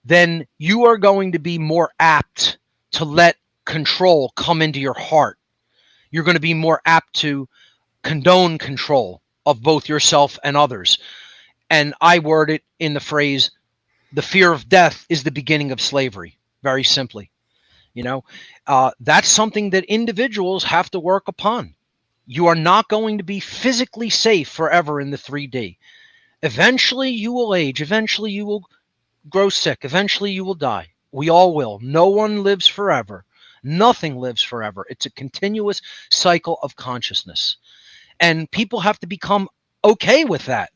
then you are going to be more apt to let control come into your heart. You're going to be more apt to condone control of both yourself and others. And I word it in the phrase, the fear of death is the beginning of slavery, very simply. That's something that individuals have to work upon. You are not going to be physically safe forever in the 3D. Eventually you will age. Eventually you will grow sick. Eventually you will die. We all will. No one lives forever. Nothing lives forever. It's a continuous cycle of consciousness. And people have to become okay with that.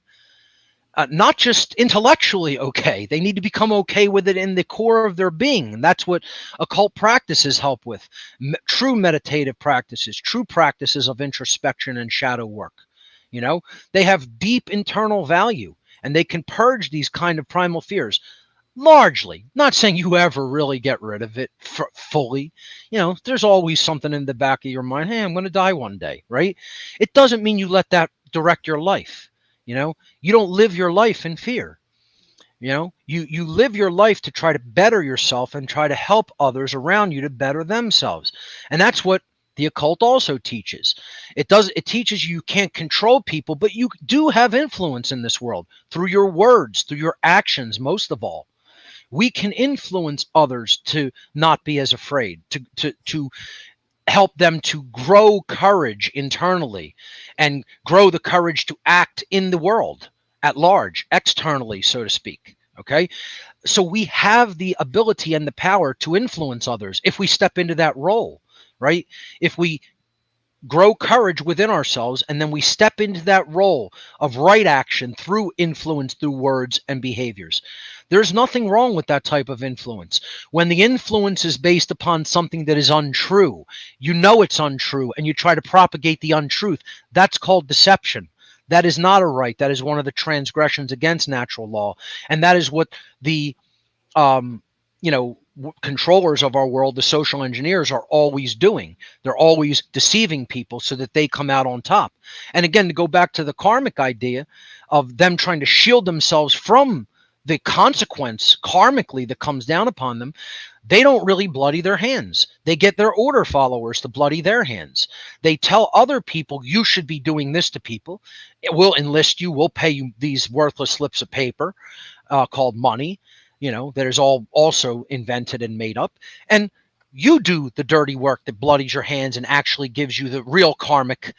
Not just intellectually okay. They need to become okay with it in the core of their being. And that's what occult practices help with. True meditative practices, true practices of introspection and shadow work. They have deep internal value, and they can purge these kind of primal fears. Largely, not saying you ever really get rid of it fully. There's always something in the back of your mind. Hey, I'm going to die one day, right? It doesn't mean you let that direct your life. You don't live your life in fear. You live your life to try to better yourself and try to help others around you to better themselves. And that's what the occult also teaches. It teaches you can't control people, but you do have influence in this world through your words, through your actions, most of all. We can influence others to not be as afraid, to help them to grow courage internally and grow the courage to act in the world at large, externally, so to speak. Okay. So we have the ability and the power to influence others if we step into that role, right? If we grow courage within ourselves and then we step into that role of right action through influence, through words and behaviors. There's nothing wrong with that type of influence. When the influence is based upon something that is untrue, it's untrue, and you try to propagate the untruth, that's called deception. That is not a right. That is one of the transgressions against natural law. And that is what the controllers of our world, the social engineers, are always doing. They're always deceiving people so that they come out on top. And again, to go back to the karmic idea of them trying to shield themselves from the consequence karmically that comes down upon them, they don't really bloody their hands. They get their order followers to bloody their hands. They tell other people, you should be doing this to people. We'll enlist you. We'll pay you these worthless slips of paper called money. That is all also invented and made up. And you do the dirty work that bloodies your hands and actually gives you the real karmic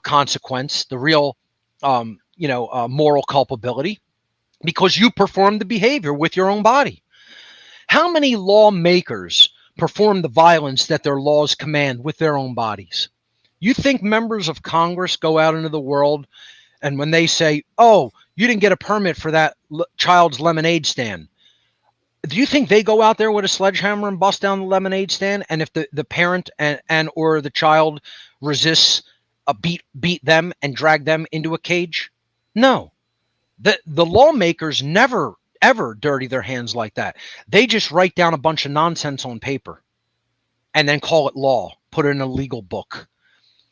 consequence, the real, moral culpability, because you perform the behavior with your own body. How many lawmakers perform the violence that their laws command with their own bodies? You think members of Congress go out into the world and when they say, oh, you didn't get a permit for that child's lemonade stand, do you think they go out there with a sledgehammer and bust down the lemonade stand? And if the parent and or the child resists, beat them and drag them into a cage? No. The lawmakers never, ever dirty their hands like that. They just write down a bunch of nonsense on paper and then call it law, put it in a legal book.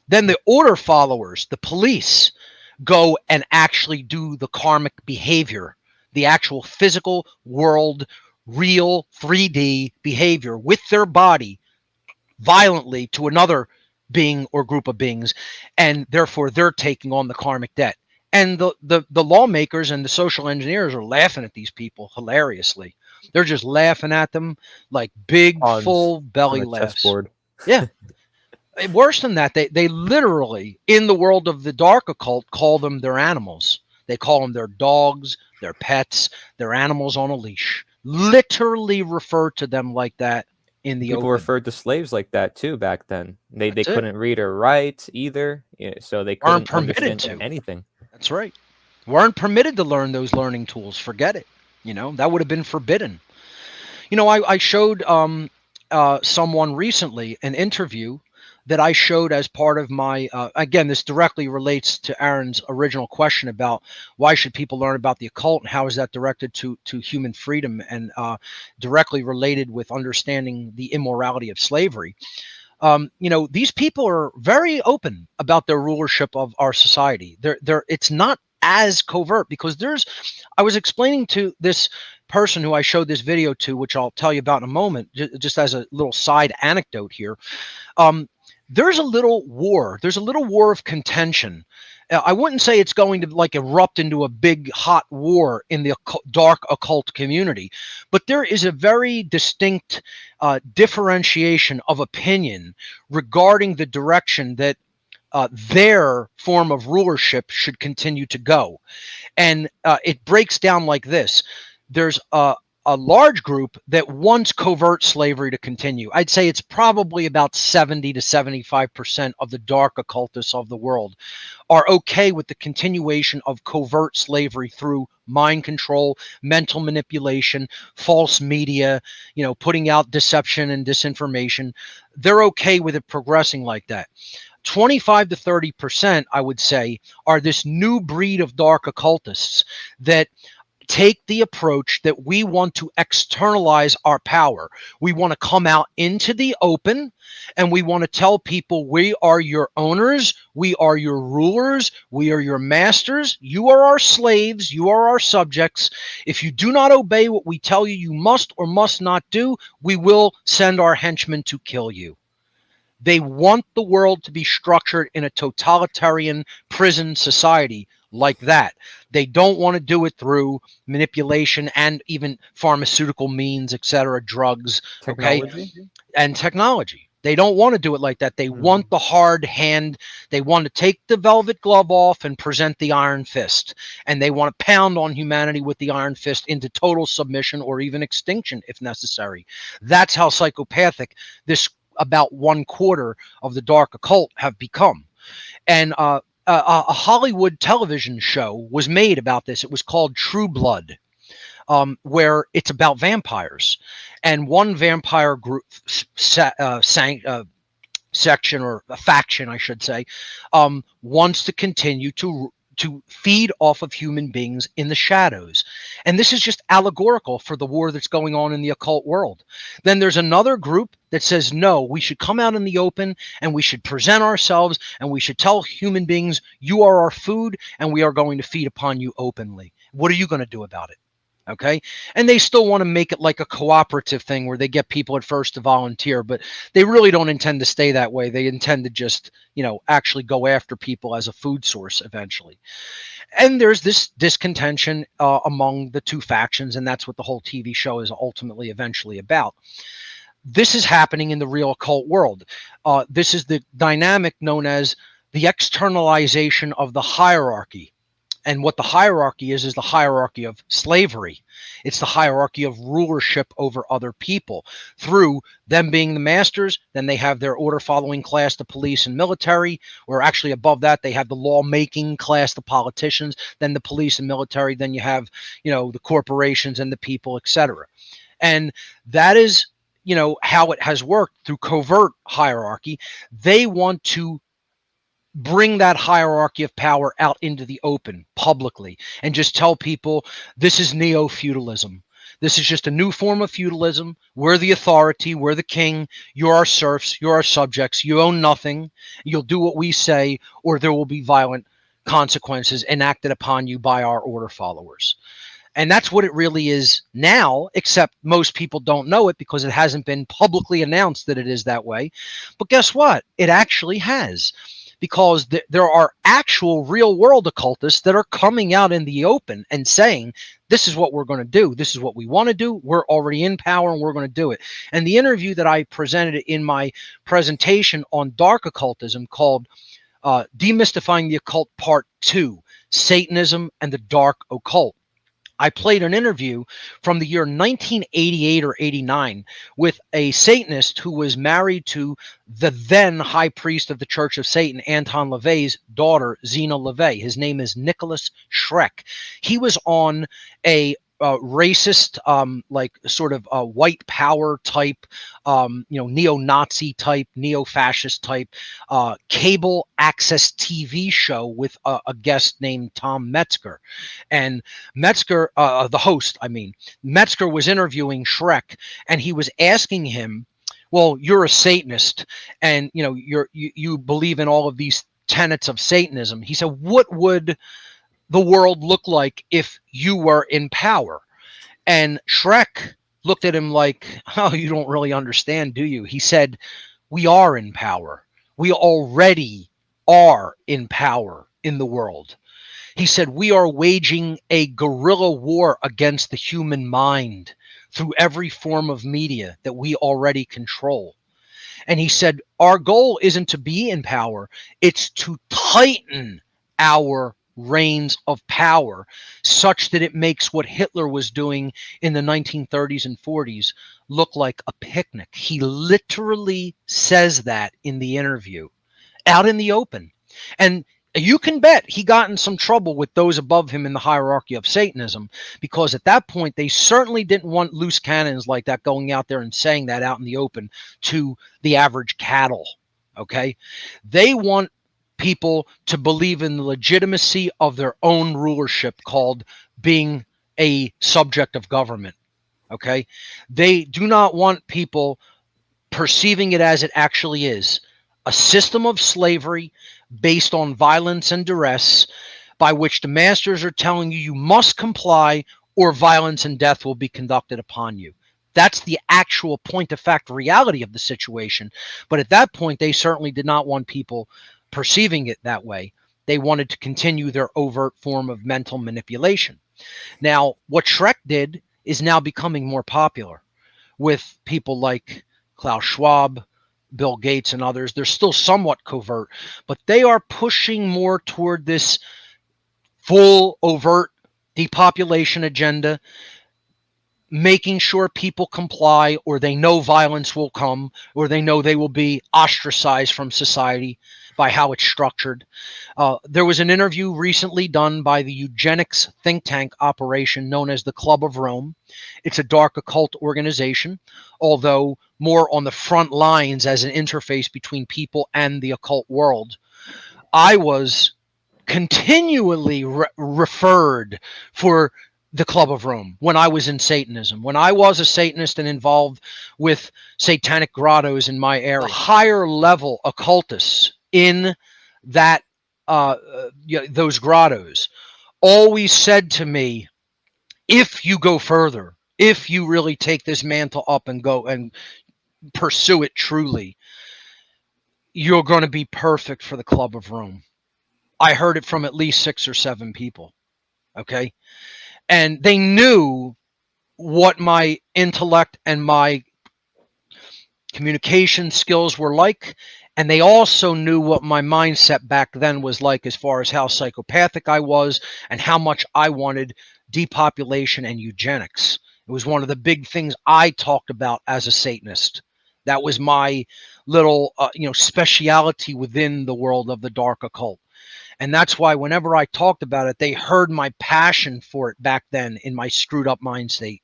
Then the order followers, the police, go and actually do the karmic behavior, the actual physical world, real 3D behavior with their body violently to another being or group of beings, and therefore they're taking on the karmic debt. And the lawmakers and the social engineers are laughing at these people hilariously. They're just laughing at them like big, full belly laughs. Chessboard. Yeah. Worse than that, they literally, in the world of the dark occult, call them their animals. They call them their dogs, their pets, their animals on a leash. Literally refer to them like that in the People open. referred to slaves like that too back then. They That's it. couldn't read or write either, so they Weren't couldn't permitted understand to. anything. That's right. Weren't permitted to learn those learning tools. Forget it. That would have been forbidden. I showed someone recently an interview that I showed as part of my, again, this directly relates to Aaron's original question about why should people learn about the occult and how is that directed to human freedom, and directly related with understanding the immorality of slavery. These people are very open about their rulership of our society. It's not as covert, because I was explaining to this person who I showed this video to, which I'll tell you about in a moment, just as a little side anecdote here. There's a little war. There's a little war of contention. I wouldn't say it's going to like erupt into a big hot war in the dark occult community, but there is a very distinct differentiation of opinion regarding the direction that their form of rulership should continue to go. And it breaks down like this. There's a large group that wants covert slavery to continue. I'd say it's probably about 70 to 75% of the dark occultists of the world are okay with the continuation of covert slavery through mind control, mental manipulation, false media, putting out deception and disinformation. They're okay with it progressing like that. 25 to 30%, I would say, are this new breed of dark occultists that take the approach that we want to externalize our power. We want to come out into the open, and we want to tell people, we are your owners, we are your rulers, we are your masters, you are our slaves, you are our subjects. If you do not obey what we tell you you must or must not do, we will send our henchmen to kill you. They want the world to be structured in a totalitarian prison society like that. They don't want to do it through manipulation and even pharmaceutical means, etc., drugs, Technology? okay, and technology. They don't want to do it like that. They want the hard hand. They want to take the velvet glove off and present the iron fist. And they want to pound on humanity with the iron fist into total submission or even extinction if necessary. That's how psychopathic this about 1/4 of the dark occult have become. And a Hollywood television show was made about this. It was called True Blood, where it's about vampires. And one vampire group section, or a faction, I should say, wants to continue to feed off of human beings in the shadows. And this is just allegorical for the war that's going on in the occult world. Then there's another group that says, no, we should come out in the open and we should present ourselves and we should tell human beings, you are our food and we are going to feed upon you openly. What are you going to do about it? Okay. And they still want to make it like a cooperative thing where they get people at first to volunteer, but they really don't intend to stay that way. They intend to just, actually go after people as a food source eventually. And there's this discontention among the two factions, and that's what the whole TV show is ultimately eventually about. This is happening in the real occult world. This is the dynamic known as the externalization of the hierarchy. And what the hierarchy is the hierarchy of slavery. It's the hierarchy of rulership over other people through them being the masters. Then they have their order following class, the police and military, or actually above that, they have the lawmaking class, the politicians, then the police and military. Then you have, the corporations and the people, etc. And that is, how it has worked through covert hierarchy. They want to bring that hierarchy of power out into the open publicly and just tell people this is neo-feudalism. This is just a new form of feudalism. We're the authority. We're the king. You're our serfs. You're our subjects. You own nothing. You'll do what we say, or there will be violent consequences enacted upon you by our order followers. And that's what it really is now, except most people don't know it because it hasn't been publicly announced that it is that way. But guess what? It actually has. Because there are actual real world occultists that are coming out in the open and saying, this is what we're going to do. This is what we want to do. We're already in power and we're going to do it. And the interview that I presented in my presentation on dark occultism called Demystifying the Occult Part 2, Satanism and the Dark Occult. I played an interview from the year 1988 or 89 with a Satanist who was married to the then high priest of the Church of Satan, Anton LaVey's daughter, Zena LaVey. His name is Nicholas Schreck. He was on a racist, like sort of white power type, neo-Nazi type, neo-fascist type cable access TV show with a guest named Tom Metzger. And Metzger, the host, Metzger was interviewing Shrek, and he was asking him, well, you're a Satanist, and you believe in all of these tenets of Satanism. He said, what would the world look like if you were in power? And Shrek looked at him like, oh, you don't really understand, do you? He said, we are in power. We already are in power in the world. He said, we are waging a guerrilla war against the human mind through every form of media that we already control. And he said, our goal isn't to be in power, it's to tighten our reins of power such that it makes what Hitler was doing in the 1930s and 40s look like a picnic. He literally says that in the interview, out in the open. And you can bet he got in some trouble with those above him in the hierarchy of Satanism, because at that point, they certainly didn't want loose cannons like that going out there and saying that out in the open to the average cattle. Okay. They want people to believe in the legitimacy of their own rulership, called being a subject of government. Okay. They do not want people perceiving it as it actually is, a system of slavery based on violence and duress, by which the masters are telling you must comply or violence and death will be conducted upon you. That's the actual point of fact reality of the situation. But at that point, they certainly did not want people perceiving it that way. They wanted to continue their overt form of mental manipulation. Now, what Shrek did is now becoming more popular with people like Klaus Schwab, Bill Gates, and others. They're still somewhat covert, but they are pushing more toward this full overt depopulation agenda, making sure people comply, or they know violence will come, or they know they will be ostracized from society by how it's structured. There was an interview recently done by the eugenics think tank operation known as the Club of Rome. It's a dark occult organization, although more on the front lines as an interface between people and the occult world. I was continually referred for the Club of Rome when I was in Satanism. When I was a Satanist and involved with satanic grottos in my area, the higher level occultists in that those grottos always said to me, if you go further, if you really take this mantle up and go and pursue it truly, you're going to be perfect for the Club of Rome. I heard it from at least 6 or 7 people. Okay. And they knew what my intellect and my communication skills were like. And they also knew what my mindset back then was like, as far as how psychopathic I was and how much I wanted depopulation and eugenics. It was one of the big things I talked about as a Satanist. That was my little, speciality within the world of the dark occult. And that's why whenever I talked about it, they heard my passion for it back then in my screwed up mindset.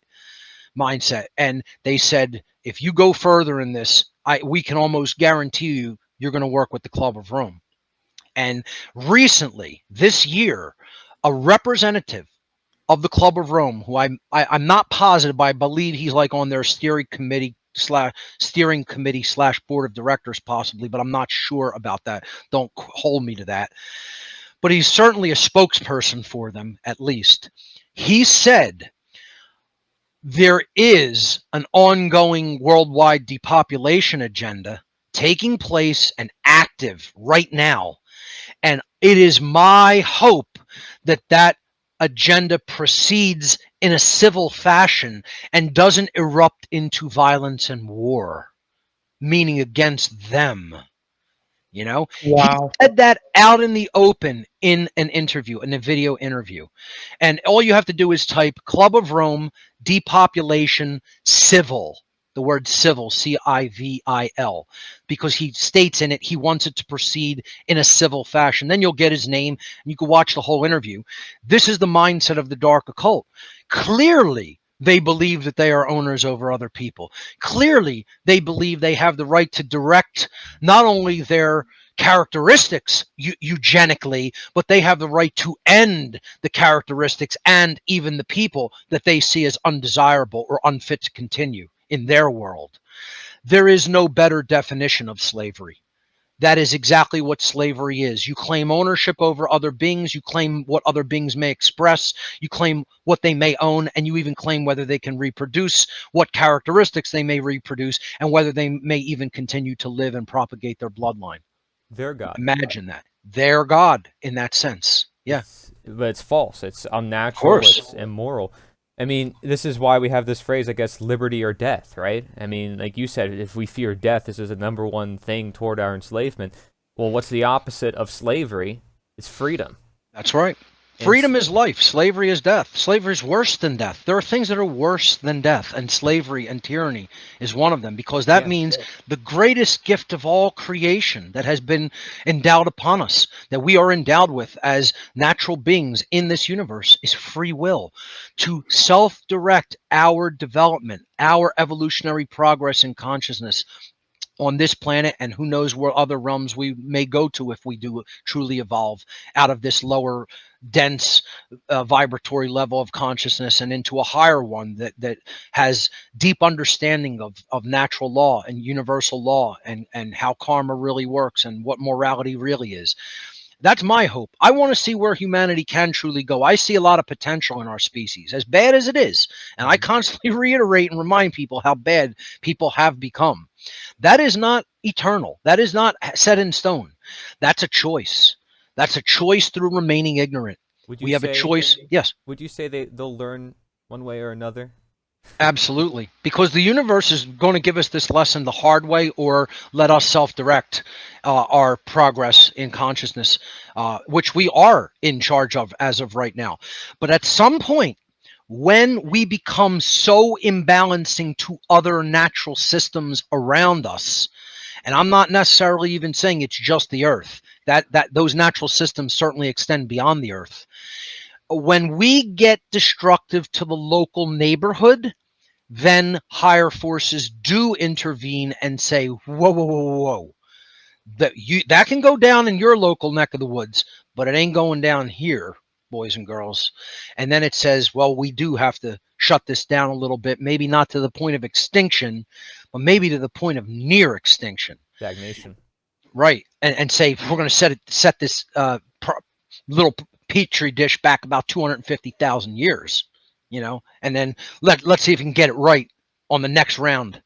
And they said, if you go further in this, we can almost guarantee you're going to work with the Club of Rome. And recently, this year, a representative of the Club of Rome, who I'm not positive, but I believe he's like on their steering committee slash board of directors possibly, but I'm not sure about that. Don't hold me to that. But he's certainly a spokesperson for them, at least. He said there is an ongoing worldwide depopulation agenda taking place and active right now. And it is my hope that that agenda proceeds in a civil fashion and doesn't erupt into violence and war, meaning against them. Wow. He said that out in the open in an interview, in a video interview. And all you have to do is type Club of Rome, depopulation, civil, the word civil, C-I-V-I-L, because he states in it he wants it to proceed in a civil fashion. Then you'll get his name and you can watch the whole interview. This is the mindset of the dark occult. Clearly, they believe that they are owners over other people. Clearly, they believe they have the right to direct not only their characteristics eugenically, but they have the right to end the characteristics and even the people that they see as undesirable or unfit to continue in their world. There is no better definition of slavery. That is exactly what slavery is. You claim ownership over other beings, you claim what other beings may express, you claim what they may own, and you even claim whether they can reproduce, what characteristics they may reproduce, and whether they may even continue to live and propagate their bloodline. Their God. Imagine that. They're God in that sense. Yeah. But it's false. It's unnatural. course. It's immoral. I mean, this is why we have this phrase, I guess, liberty or death, right? I mean, like you said, if we fear death, this is the number one thing toward our enslavement. Well, what's the opposite of slavery? It's freedom. That's right. Freedom is life. Slavery is death. Slavery is worse than death. There are things that are worse than death, and slavery and tyranny is one of them, because that means the greatest gift of all creation that has been endowed upon us, that we are endowed with as natural beings in this universe, is free will to self-direct our development, our evolutionary progress in consciousness on this planet, and who knows where other realms we may go to if we do truly evolve out of this lower dense vibratory level of consciousness and into a higher one that has deep understanding of natural law and universal law and how karma really works and what morality really is. That's my hope. I want to see where humanity can truly go. I see a lot of potential in our species, as bad as it is. And I constantly reiterate and remind people how bad people have become. That is not eternal. That is not set in stone. That's a choice. That's a choice through remaining ignorant. We have a choice. Yes. Would you say they'll learn one way or another? Absolutely. Because the universe is going to give us this lesson the hard way, or let us self-direct our progress in consciousness, which we are in charge of as of right now. But at some point, when we become so imbalancing to other natural systems around us, and I'm not necessarily even saying it's just the earth, that those natural systems certainly extend beyond the earth. When we get destructive to the local neighborhood, then higher forces do intervene and say, whoa, whoa, whoa, whoa. That can go down in your local neck of the woods, but it ain't going down here, boys and girls. And then it says, well, we do have to shut this down a little bit, maybe not to the point of extinction, but maybe to the point of near extinction. Stagnation. Right. And say, we're going to set this little petri dish back about 250,000 years, and then let's see if we can get it right on the next round,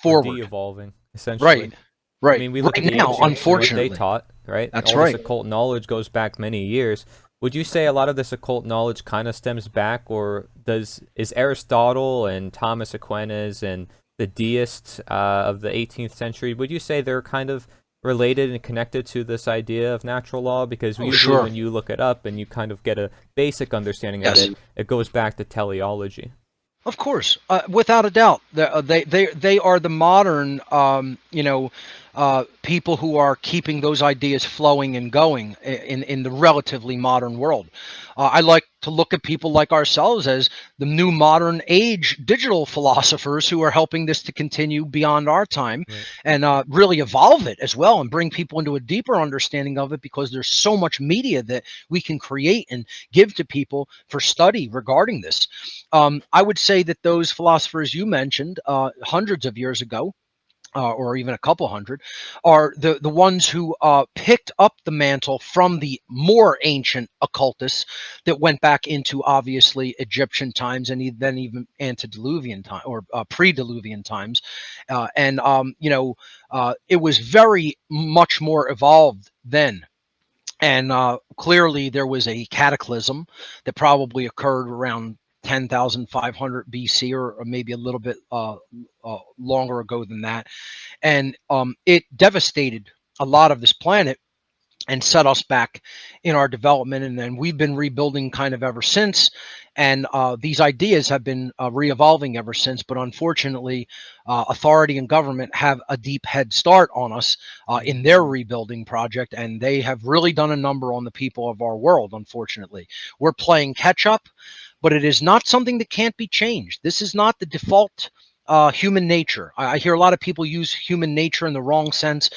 forward. De-evolving, essentially. Right. I mean, we look right at the now, ancients, unfortunately, what they taught, right? That's All right. this occult knowledge goes back many years. Would you say a lot of this occult knowledge kind of stems back, or is Aristotle and Thomas Aquinas and the deists of the 18th century, would you say they're kind of related and connected to this idea of natural law? Because usually when you look it up and you kind of get a basic understanding of it, it goes back to teleology. Of course, without a doubt, they are the modern, people who are keeping those ideas flowing and going in the relatively modern world. I like to look at people like ourselves as the new modern age digital philosophers who are helping this to continue beyond our time, and really evolve it as well and bring people into a deeper understanding of it, because there's so much media that we can create and give to people for study regarding this. I would say that those philosophers you mentioned hundreds of years ago, or even a couple hundred, are the ones who picked up the mantle from the more ancient occultists that went back into obviously Egyptian times and then even antediluvian time or pre-diluvian times, it was very much more evolved then. And clearly there was a cataclysm that probably occurred around 10,500 BC, or maybe a little bit longer ago than that. And it devastated a lot of this planet and set us back in our development. And then we've been rebuilding kind of ever since. And these ideas have been re-evolving ever since. But unfortunately, authority and government have a deep head start on us in their rebuilding project. And they have really done a number on the people of our world, unfortunately. We're playing catch up. but it is not something that can't be changed. This is not the default human nature. I hear a lot of people use human nature in the wrong sense.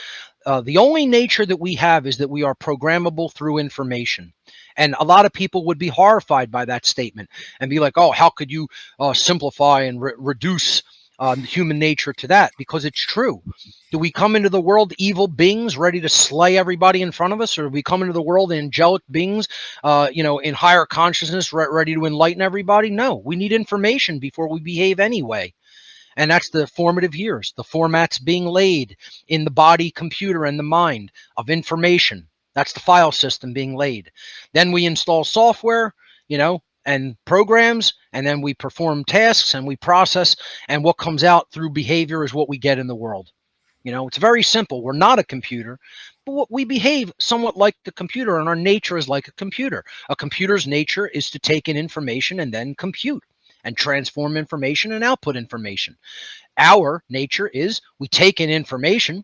The only nature that we have is that we are programmable through information. And a lot of people would be horrified by that statement and be like, oh, how could you simplify and reduce human nature to that? Because it's true. Do we come into the world evil beings ready to slay everybody in front of us? Or do we come into the world angelic beings, in higher consciousness, ready to enlighten everybody? No, we need information before we behave anyway. And that's the formative years. The format's being laid in the body, computer, and the mind of information. That's the file system being laid. Then we install software, and programs, and then we perform tasks and we process. And what comes out through behavior is what we get in the world. It's very simple. We're not a computer, but we behave somewhat like the computer, and our nature is like a computer. A computer's nature is to take in information and then compute and transform information and output information. Our nature is we take in information,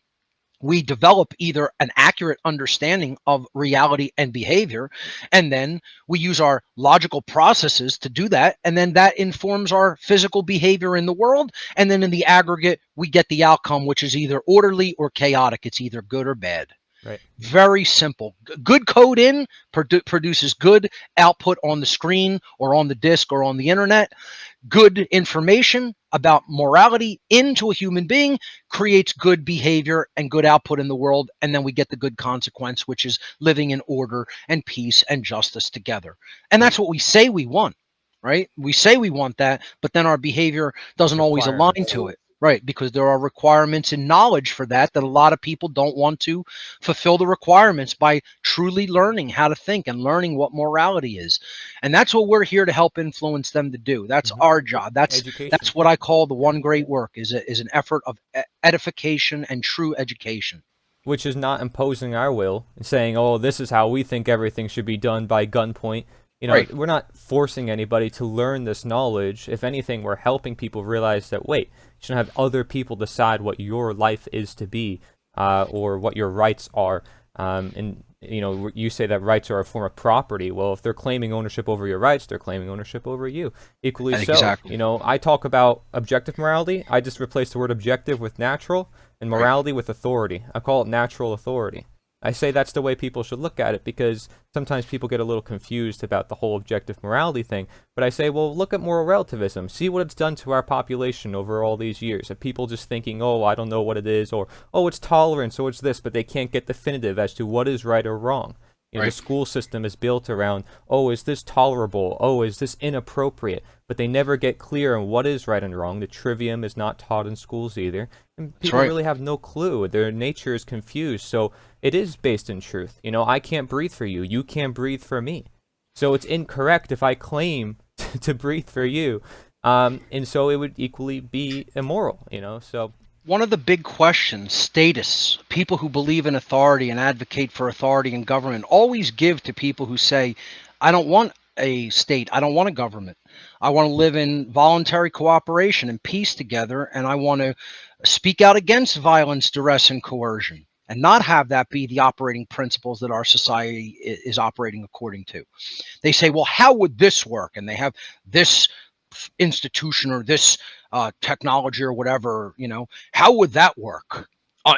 we develop either an accurate understanding of reality and behavior, and then we use our logical processes to do that, and then that informs our physical behavior in the world, and then in the aggregate we get the outcome, which is either orderly or chaotic. It's either good or bad. Right. Very simple. Good code in produces good output on the screen or on the disk or on the internet. Good information about morality into a human being creates good behavior and good output in the world. And then we get the good consequence, which is living in order and peace and justice together. And that's what we say we want, right? We say we want that, but then our behavior doesn't always align to it. Right, because there are requirements and knowledge for that a lot of people don't want to fulfill the requirements by truly learning how to think and learning what morality is. And that's what we're here to help influence them to do. That's our job. That's what I call the one great work is an effort of edification and true education. Which is not imposing our will and saying, oh, this is how we think everything should be done by gunpoint. Right. We're not forcing anybody to learn this knowledge. If anything, we're helping people realize that, wait, you shouldn't have other people decide what your life is to be, or what your rights are. And you say that rights are a form of property. Well, if they're claiming ownership over your rights, they're claiming ownership over you. Equally Exactly. so. I talk about objective morality. I just replace the word objective with natural, and morality with authority. I call it natural authority. I say that's the way people should look at it, because sometimes people get a little confused about the whole objective morality thing. But I say, well, look at moral relativism. See what it's done to our population over all these years. Of people just thinking, oh, I don't know what it is, or, oh, it's tolerance, or it's this, but they can't get definitive as to what is right or wrong. The school system is built around, oh, is this tolerable? Oh, is this inappropriate? But they never get clear on what is right and wrong. The trivium is not taught in schools either. And people really have no clue. Their nature is confused. So it is based in truth. I can't breathe for you. You can't breathe for me. So it's incorrect if I claim to breathe for you. And so it would equally be immoral, so... One of the big questions, status, people who believe in authority and advocate for authority in government always give to people who say, I don't want a state, I don't want a government. I want to live in voluntary cooperation and peace together, and I want to speak out against violence, duress, and coercion, and not have that be the operating principles that our society is operating according to. They say, well, how would this work? And they have this institution or this technology or whatever, how would that work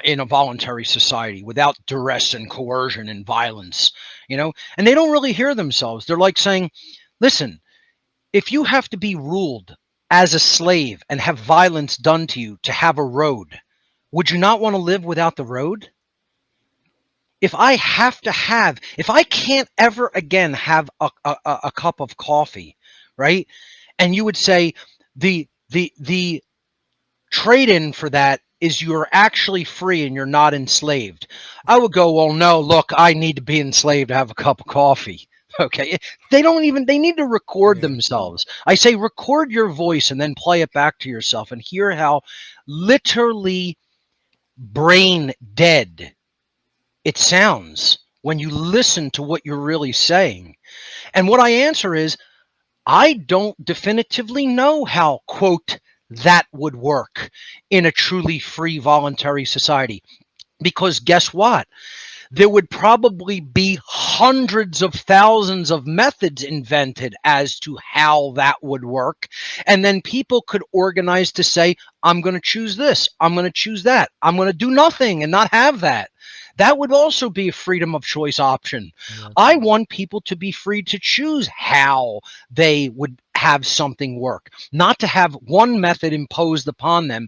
in a voluntary society without duress and coercion and violence, and they don't really hear themselves. They're like saying, listen, if you have to be ruled as a slave and have violence done to you to have a road, would you not want to live without the road? If I can't ever again have a cup of coffee, right? And you would say the trade-in for that is you're actually free and you're not enslaved. I would go, well, no, look, I need to be enslaved to have a cup of coffee. Okay. They need to record themselves. I say, record your voice and then play it back to yourself and hear how literally brain dead it sounds when you listen to what you're really saying. And what I answer is, I don't definitively know how, quote, that would work in a truly free voluntary society. Because guess what? there would probably be hundreds of thousands of methods invented as to how that would work. And then people could organize to say, I'm going to choose this, I'm going to choose that, I'm going to do nothing and not have that. That would also be a freedom of choice option. Yeah. I want people to be free to choose how they would have something work, not to have one method imposed upon them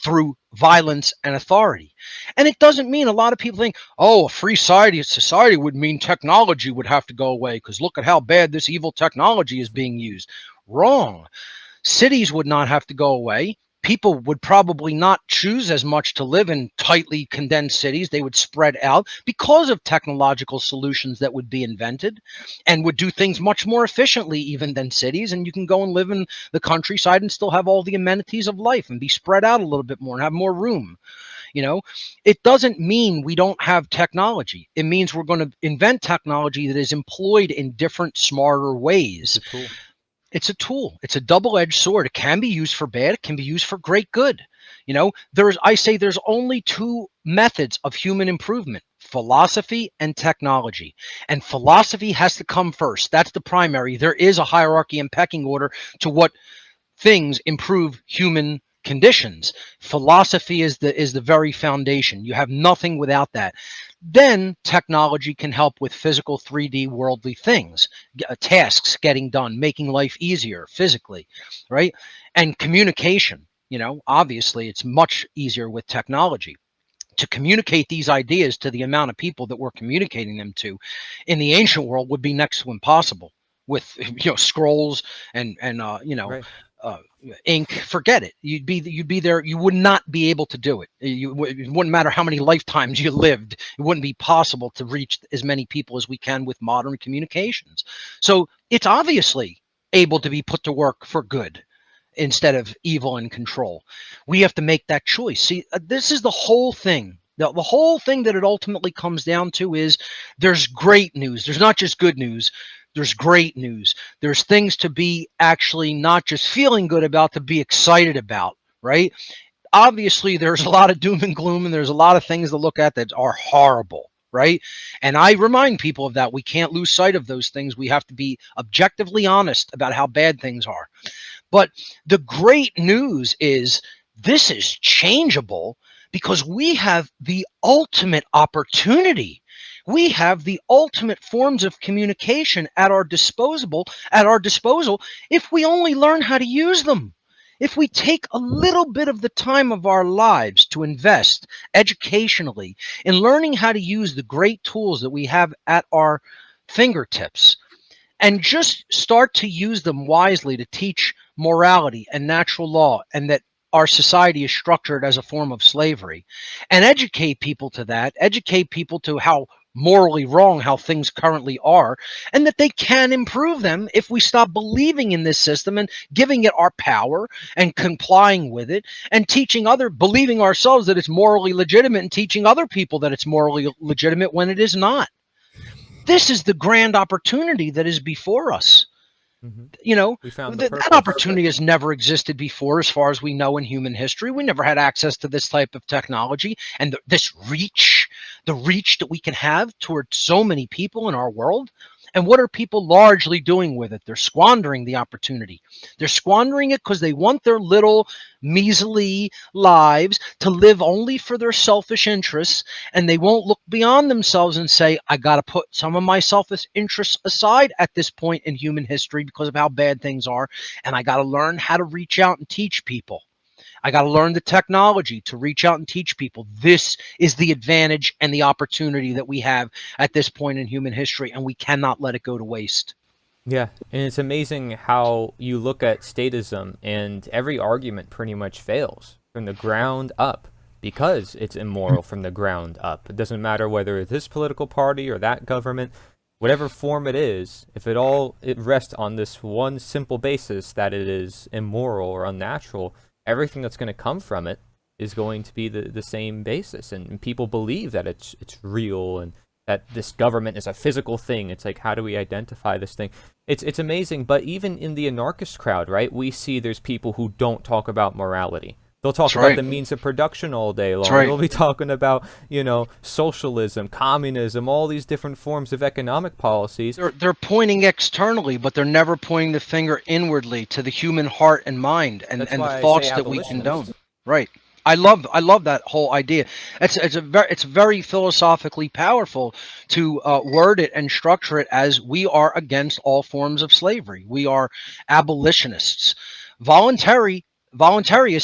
through violence and authority. And it doesn't mean, a lot of people think, oh, a free society would mean technology would have to go away because look at how bad this evil technology is being used. Wrong. Cities would not have to go away. People would probably not choose as much to live in tightly condensed cities. They would spread out because of technological solutions that would be invented and would do things much more efficiently even than cities. And you can go and live in the countryside and still have all the amenities of life and be spread out a little bit more and have more room. You know, it doesn't mean we don't have technology. It means we're going to invent technology that is employed in different, smarter ways. It's a tool. It's a tool. It's a double-edged sword. It can be used for bad. It can be used for great good. You know, I say there's only two methods of human improvement: philosophy and technology. And philosophy has to come first. That's the primary. There is a hierarchy and pecking order to what things improve human conditions. Philosophy is the very foundation. You have nothing without that. Then technology can help with physical 3D worldly things, tasks getting done, making life easier physically, right? And communication, you know, obviously it's much easier with technology to communicate these ideas to the amount of people that we're communicating them to. In the ancient world would be next to impossible with, you know, scrolls and you know, Right. uh, ink. Forget it. You'd be there. You would not be able to do it. It wouldn't matter how many lifetimes you lived. It wouldn't be possible to reach as many people as we can with modern communications. So it's obviously able to be put to work for good instead of evil and control. We have to make that choice. See, this is the whole thing. The whole thing that it ultimately comes down to is there's great news. There's not just good news. There's great news. There's things to be actually not just feeling good about, to be excited about, right? Obviously, there's a lot of doom and gloom, and there's a lot of things to look at that are horrible, right? And I remind people of that. We can't lose sight of those things. We have to be objectively honest about how bad things are. But the great news is this is changeable because we have the ultimate opportunity. We have the ultimate forms of communication at our disposal if we only learn how to use them. If we take a little bit of the time of our lives to invest educationally in learning how to use the great tools that we have at our fingertips, and just start to use them wisely to teach morality and natural law, and that our society is structured as a form of slavery, and educate people to that, educate people to how morally wrong how things currently are, and that they can improve them if we stop believing in this system and giving it our power and complying with it, and believing ourselves that it's morally legitimate and teaching other people that it's morally legitimate when it is not. This is the grand opportunity that is before us. Mm-hmm. You know, We found the that purpose. opportunity has never existed before, as far as we know in human history. We never had access to this type of technology and this reach, the reach that we can have towards so many people in our world. And what are people largely doing with it? They're squandering the opportunity. They're squandering it because they want their little measly lives to live only for their selfish interests, and they won't look beyond themselves and say, I got to put some of my selfish interests aside at this point in human history because of how bad things are, and I got to learn how to reach out and teach people. I got to learn the technology to reach out and teach people. This is the advantage and the opportunity that we have at this point in human history, and we cannot let it go to waste. Yeah, and it's amazing how you look at statism and every argument pretty much fails from the ground up because it's immoral from the ground up. It doesn't matter whether it's this political party or that government, whatever form it is, if it rests on this one simple basis that it is immoral or unnatural, everything that's going to come from it is going to be the same basis. And people believe that it's real and that this government is a physical thing. It's like, how do we identify this thing? It's amazing. But even in the anarchist crowd, right, we see there's people who don't talk about morality. They'll talk That's about right. the means of production all day long. That's right. They'll be talking about, socialism, communism, all these different forms of economic policies. They're pointing externally, but they're never pointing the finger inwardly to the human heart and mind and That's the why I say thoughts that we abolitionist. condone. Right. I love that whole idea. It's very philosophically powerful to word it and structure it as we are against all forms of slavery. We are abolitionists, voluntarists,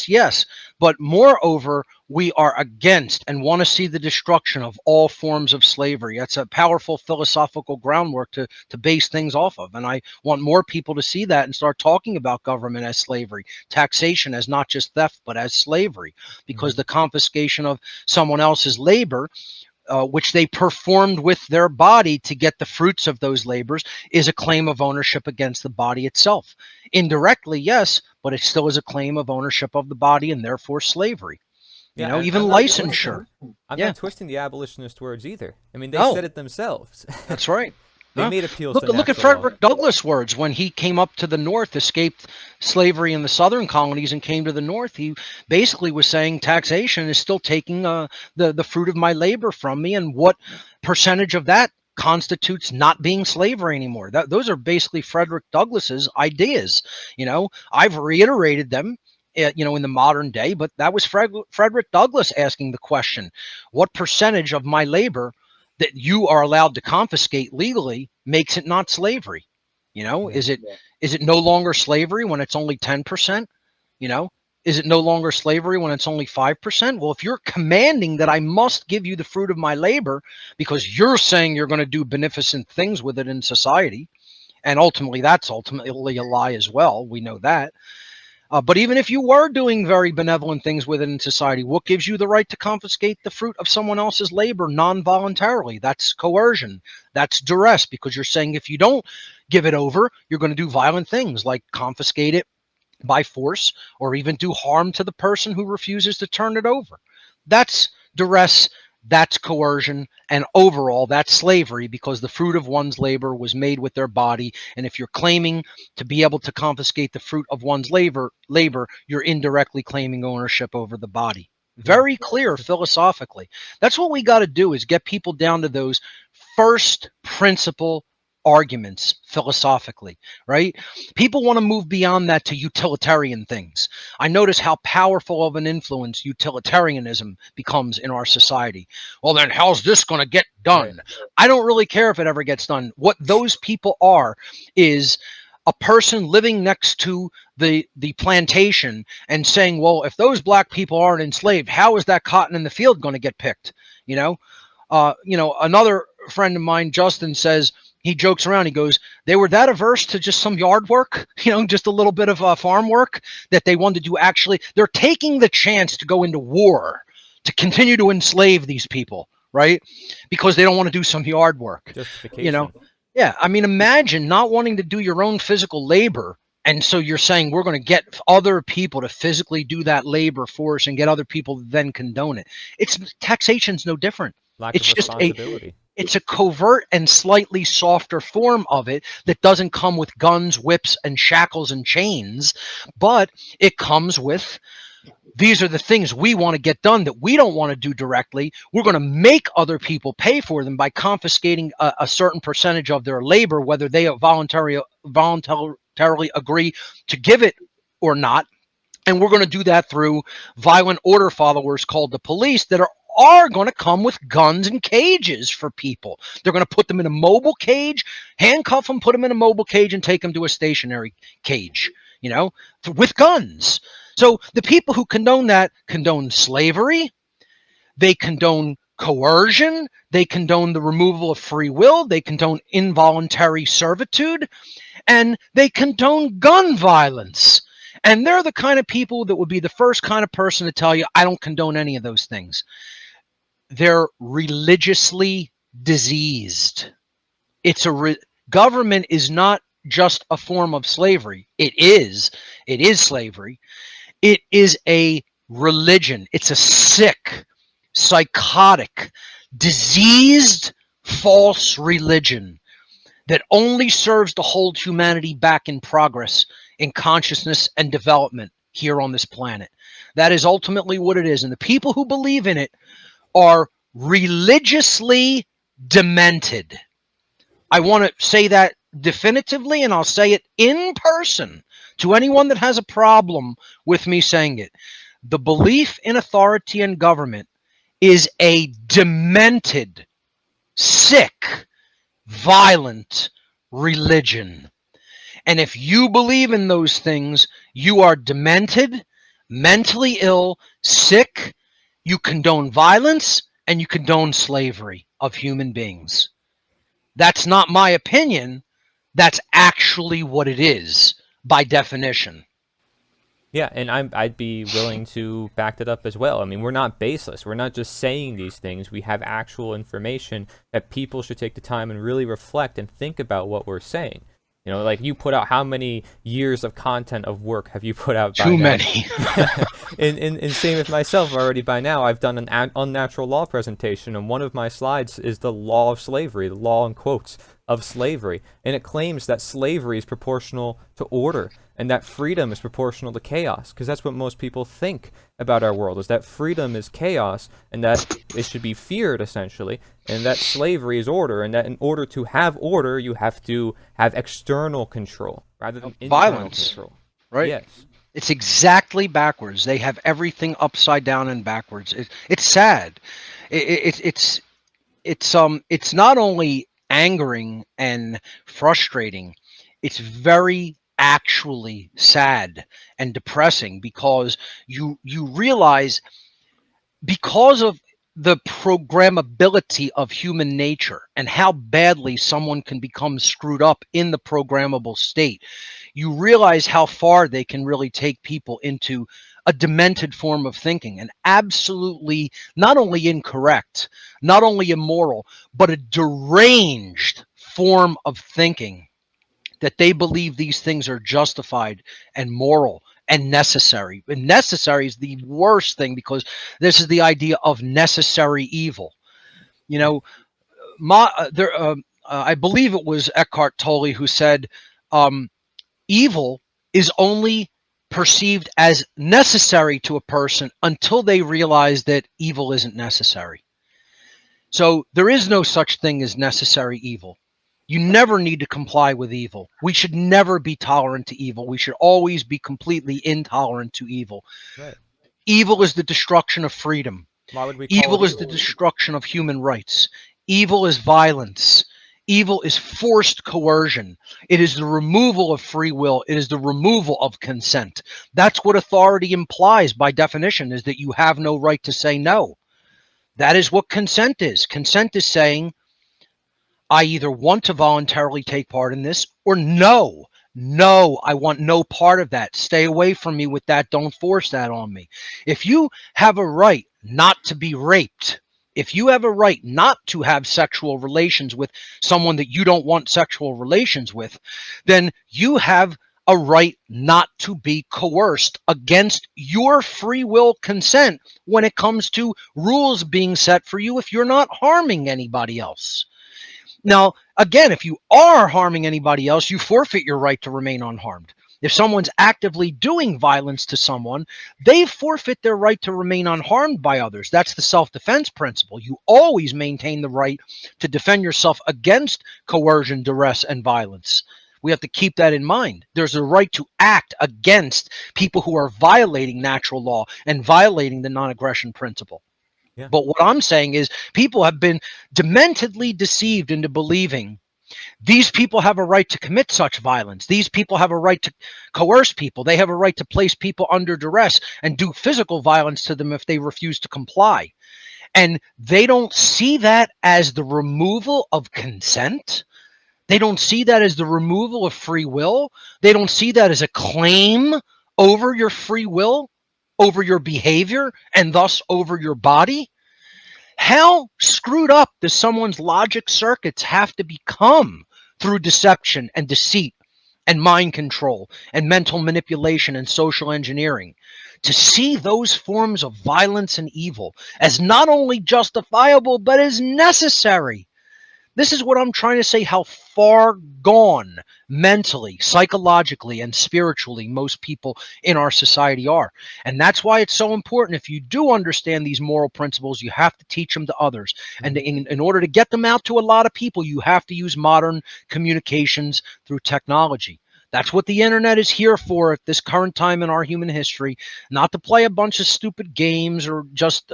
yes, but moreover, we are against and want to see the destruction of all forms of slavery. That's a powerful philosophical groundwork to base things off of. And I want more people to see that and start talking about government as slavery, taxation as not just theft, but as slavery, because the confiscation of someone else's labor, which they performed with their body to get the fruits of those labors, is a claim of ownership against the body itself. Indirectly, yes, but it still is a claim of ownership of the body and therefore slavery. Yeah, and Even licensure. I'm Yeah. not twisting the abolitionist words either. I mean, they No. said it themselves. That's right. They Huh? made appeals Look to at natural law. Frederick Douglass' words when he came up to the North, escaped slavery in the southern colonies and came to the North. He basically was saying taxation is still taking the fruit of my labor from me, and what percentage of that constitutes not being slavery anymore. Those are basically Frederick Douglass's ideas. I've reiterated them, in the modern day, but that was Frederick Douglass asking the question: what percentage of my labor that you are allowed to confiscate legally makes it not slavery? Is it no longer slavery when it's only 10%? Is it no longer slavery when it's only 5%? Well, if you're commanding that I must give you the fruit of my labor because you're saying you're going to do beneficent things with it in society, and that's ultimately a lie as well. We know that. But even if you were doing very benevolent things with it in society, what gives you the right to confiscate the fruit of someone else's labor non-voluntarily? That's coercion. That's duress, because you're saying if you don't give it over, you're going to do violent things like confiscate it by force or even do harm to the person who refuses to turn it over. That's duress. That's coercion, and overall that's slavery, because the fruit of one's labor was made with their body. And if you're claiming to be able to confiscate the fruit of one's labor, you're indirectly claiming ownership over the body. Very clear philosophically. That's what we got to do, is get people down to those first principle arguments philosophically, right? People want to move beyond that to utilitarian things. I notice how powerful of an influence utilitarianism becomes in our society. Well, then how's this going to get done? Right. I don't really care if it ever gets done. What those people are is a person living next to the plantation and saying, well, if those black people aren't enslaved, how is that cotton in the field going to get picked? Another friend of mine, Justin, says, he jokes around. He goes, they were that averse to just some yard work, just a little bit of farm work, that they wanted to actually, they're taking the chance to go into war, to continue to enslave these people, right? Because they don't want to do some yard work. Justification. Yeah. I mean, imagine not wanting to do your own physical labor. And so you're saying we're going to get other people to physically do that labor for us and get other people to then condone it. Taxation's no different. Lack of responsibility. It's a covert and slightly softer form of it that doesn't come with guns, whips, and shackles and chains, but it comes with, these are the things we want to get done that we don't want to do directly. We're going to make other people pay for them by confiscating a certain percentage of their labor, whether they voluntarily agree to give it or not. And we're going to do that through violent order followers called the police that are going to come with guns and cages for people. They're going to put them in a mobile cage, handcuff them, put them in a mobile cage, and take them to a stationary cage, with guns. So the people who condone that condone slavery. They condone coercion. They condone the removal of free will. They condone involuntary servitude. And they condone gun violence. And they're the kind of people that would be the first kind of person to tell you, I don't condone any of those things. They're religiously diseased. Government is not just a form of slavery. It is slavery. It is a religion. It's a sick, psychotic, diseased, false religion that only serves to hold humanity back in progress, in consciousness and development, here on this planet. That is ultimately what it is. And the people who believe in it are religiously demented. I want to say that definitively, and I'll say it in person to anyone that has a problem with me saying it. The belief in authority and government is a demented, sick, violent religion. And if you believe in those things, you are demented, mentally ill, sick, you condone violence, and you condone slavery of human beings. That's not my opinion. That's actually what it is by definition. Yeah, and I'd be willing to back that up as well. I mean, we're not baseless. We're not just saying these things. We have actual information that people should take the time and really reflect and think about what we're saying. You know, like you put out, how many years of content of work have you put out by Too now? many. And same with myself already by now. I've done an unnatural law presentation, and one of my slides is the law of slavery, the law in quotes of slavery. And it claims that slavery is proportional to order and that freedom is proportional to chaos, because that's what most people think about our world, is that freedom is chaos and that it should be feared, essentially, and that slavery is order, and that in order to have order, you have to have external control rather than internal Violence, control. right? Yes. It's exactly backwards. They have everything upside down and backwards. It's sad. It's not only angering and frustrating. It's very actually sad and depressing, because you realize, because of the programmability of human nature and how badly someone can become screwed up in the programmable state, you realize how far they can really take people into a demented form of thinking, and absolutely not only incorrect, not only immoral, but a deranged form of thinking, that they believe these things are justified and moral and necessary. And necessary is the worst thing, because this is the idea of necessary evil. You know, I believe it was Eckhart Tolle who said, evil is only perceived as necessary to a person until they realize that evil isn't necessary. So there is no such thing as necessary evil. You never need to comply with evil. We should never be tolerant to evil. We should always be completely intolerant to evil. Right. Evil is the destruction of freedom. Why would we call Evil it is the destruction of human rights. Evil is violence. Evil is forced coercion. It is the removal of free will. It is the removal of consent. That's what authority implies by definition, is that you have no right to say no. That is what consent is. Consent is saying, I either want to voluntarily take part in this, or no, I want no part of that. Stay away from me with that. Don't force that on me. If you have a right not to be raped, if you have a right not to have sexual relations with someone that you don't want sexual relations with, then you have a right not to be coerced against your free will consent when it comes to rules being set for you if you're not harming anybody else. Now, again, if you are harming anybody else, you forfeit your right to remain unharmed. If someone's actively doing violence to someone, they forfeit their right to remain unharmed by others. That's the self-defense principle. You always maintain the right to defend yourself against coercion, duress, and violence. We have to keep that in mind. There's a right to act against people who are violating natural law and violating the non-aggression principle. Yeah. But what I'm saying is, people have been dementedly deceived into believing these people have a right to commit such violence. These people have a right to coerce people. They have a right to place people under duress and do physical violence to them if they refuse to comply. And they don't see that as the removal of consent. They don't see that as the removal of free will. They don't see that as a claim over your free will, over your behavior, and thus over your body. How screwed up does someone's logic circuits have to become through deception and deceit and mind control and mental manipulation and social engineering to see those forms of violence and evil as not only justifiable, but as necessary? This is what I'm trying to say, how far gone mentally, psychologically, and spiritually most people in our society are. And that's why it's so important. If you do understand these moral principles, you have to teach them to others. And in order to get them out to a lot of people, you have to use modern communications through technology. That's what the internet is here for at this current time in our human history, not to play a bunch of stupid games or just,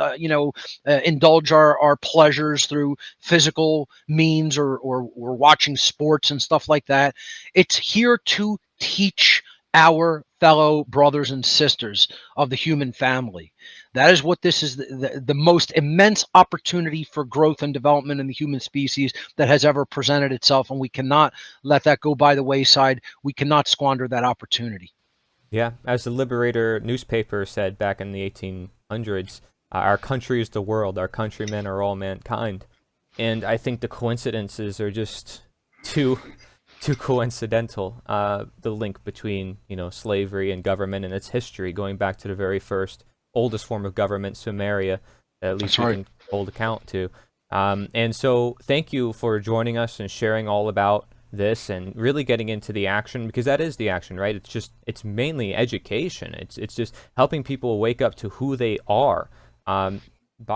indulge our pleasures through physical means, or watching sports and stuff like that. It's here to teach our fellow brothers and sisters of the human family. That is what this is, the most immense opportunity for growth and development in the human species that has ever presented itself. And we cannot let that go by the wayside. We cannot squander that opportunity. Yeah, as the Liberator newspaper said back in the 1800s, our country is the world, our countrymen are all mankind. And I think the coincidences are just too coincidental. The link between, slavery and government and its history, going back to the very first, oldest form of government, Sumeria, that at least That's we right. can hold account to. And so thank you for joining us and sharing all about this and really getting into the action, because that is the action, right? It's mainly education. It's just helping people wake up to who they are, by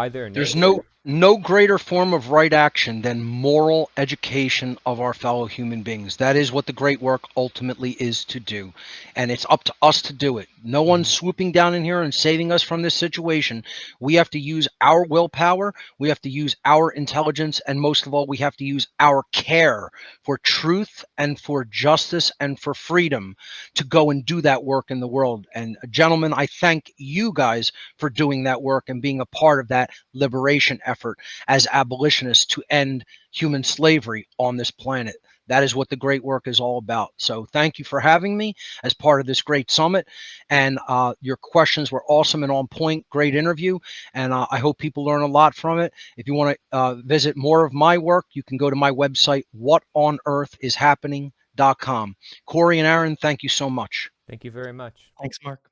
their There's nature. no greater form of right action than moral education of our fellow human beings. That is what the great work ultimately is to do. And it's up to us to do it. No one's swooping down in here and saving us from this situation. We have to use our willpower, we have to use our intelligence, and most of all, we have to use our care for truth and for justice and for freedom to go and do that work in the world. And gentlemen, I thank you guys for doing that work and being a part of that liberation effort as abolitionists to end human slavery on this planet. That is what the great work is all about. So thank you for having me as part of this great summit. And your questions were awesome and on point. Great interview. And I hope people learn a lot from it. If you want to visit more of my work, you can go to my website, whatonearthishappening.com. Corey and Aaron, thank you so much. Thank you very much. Thanks, Mark.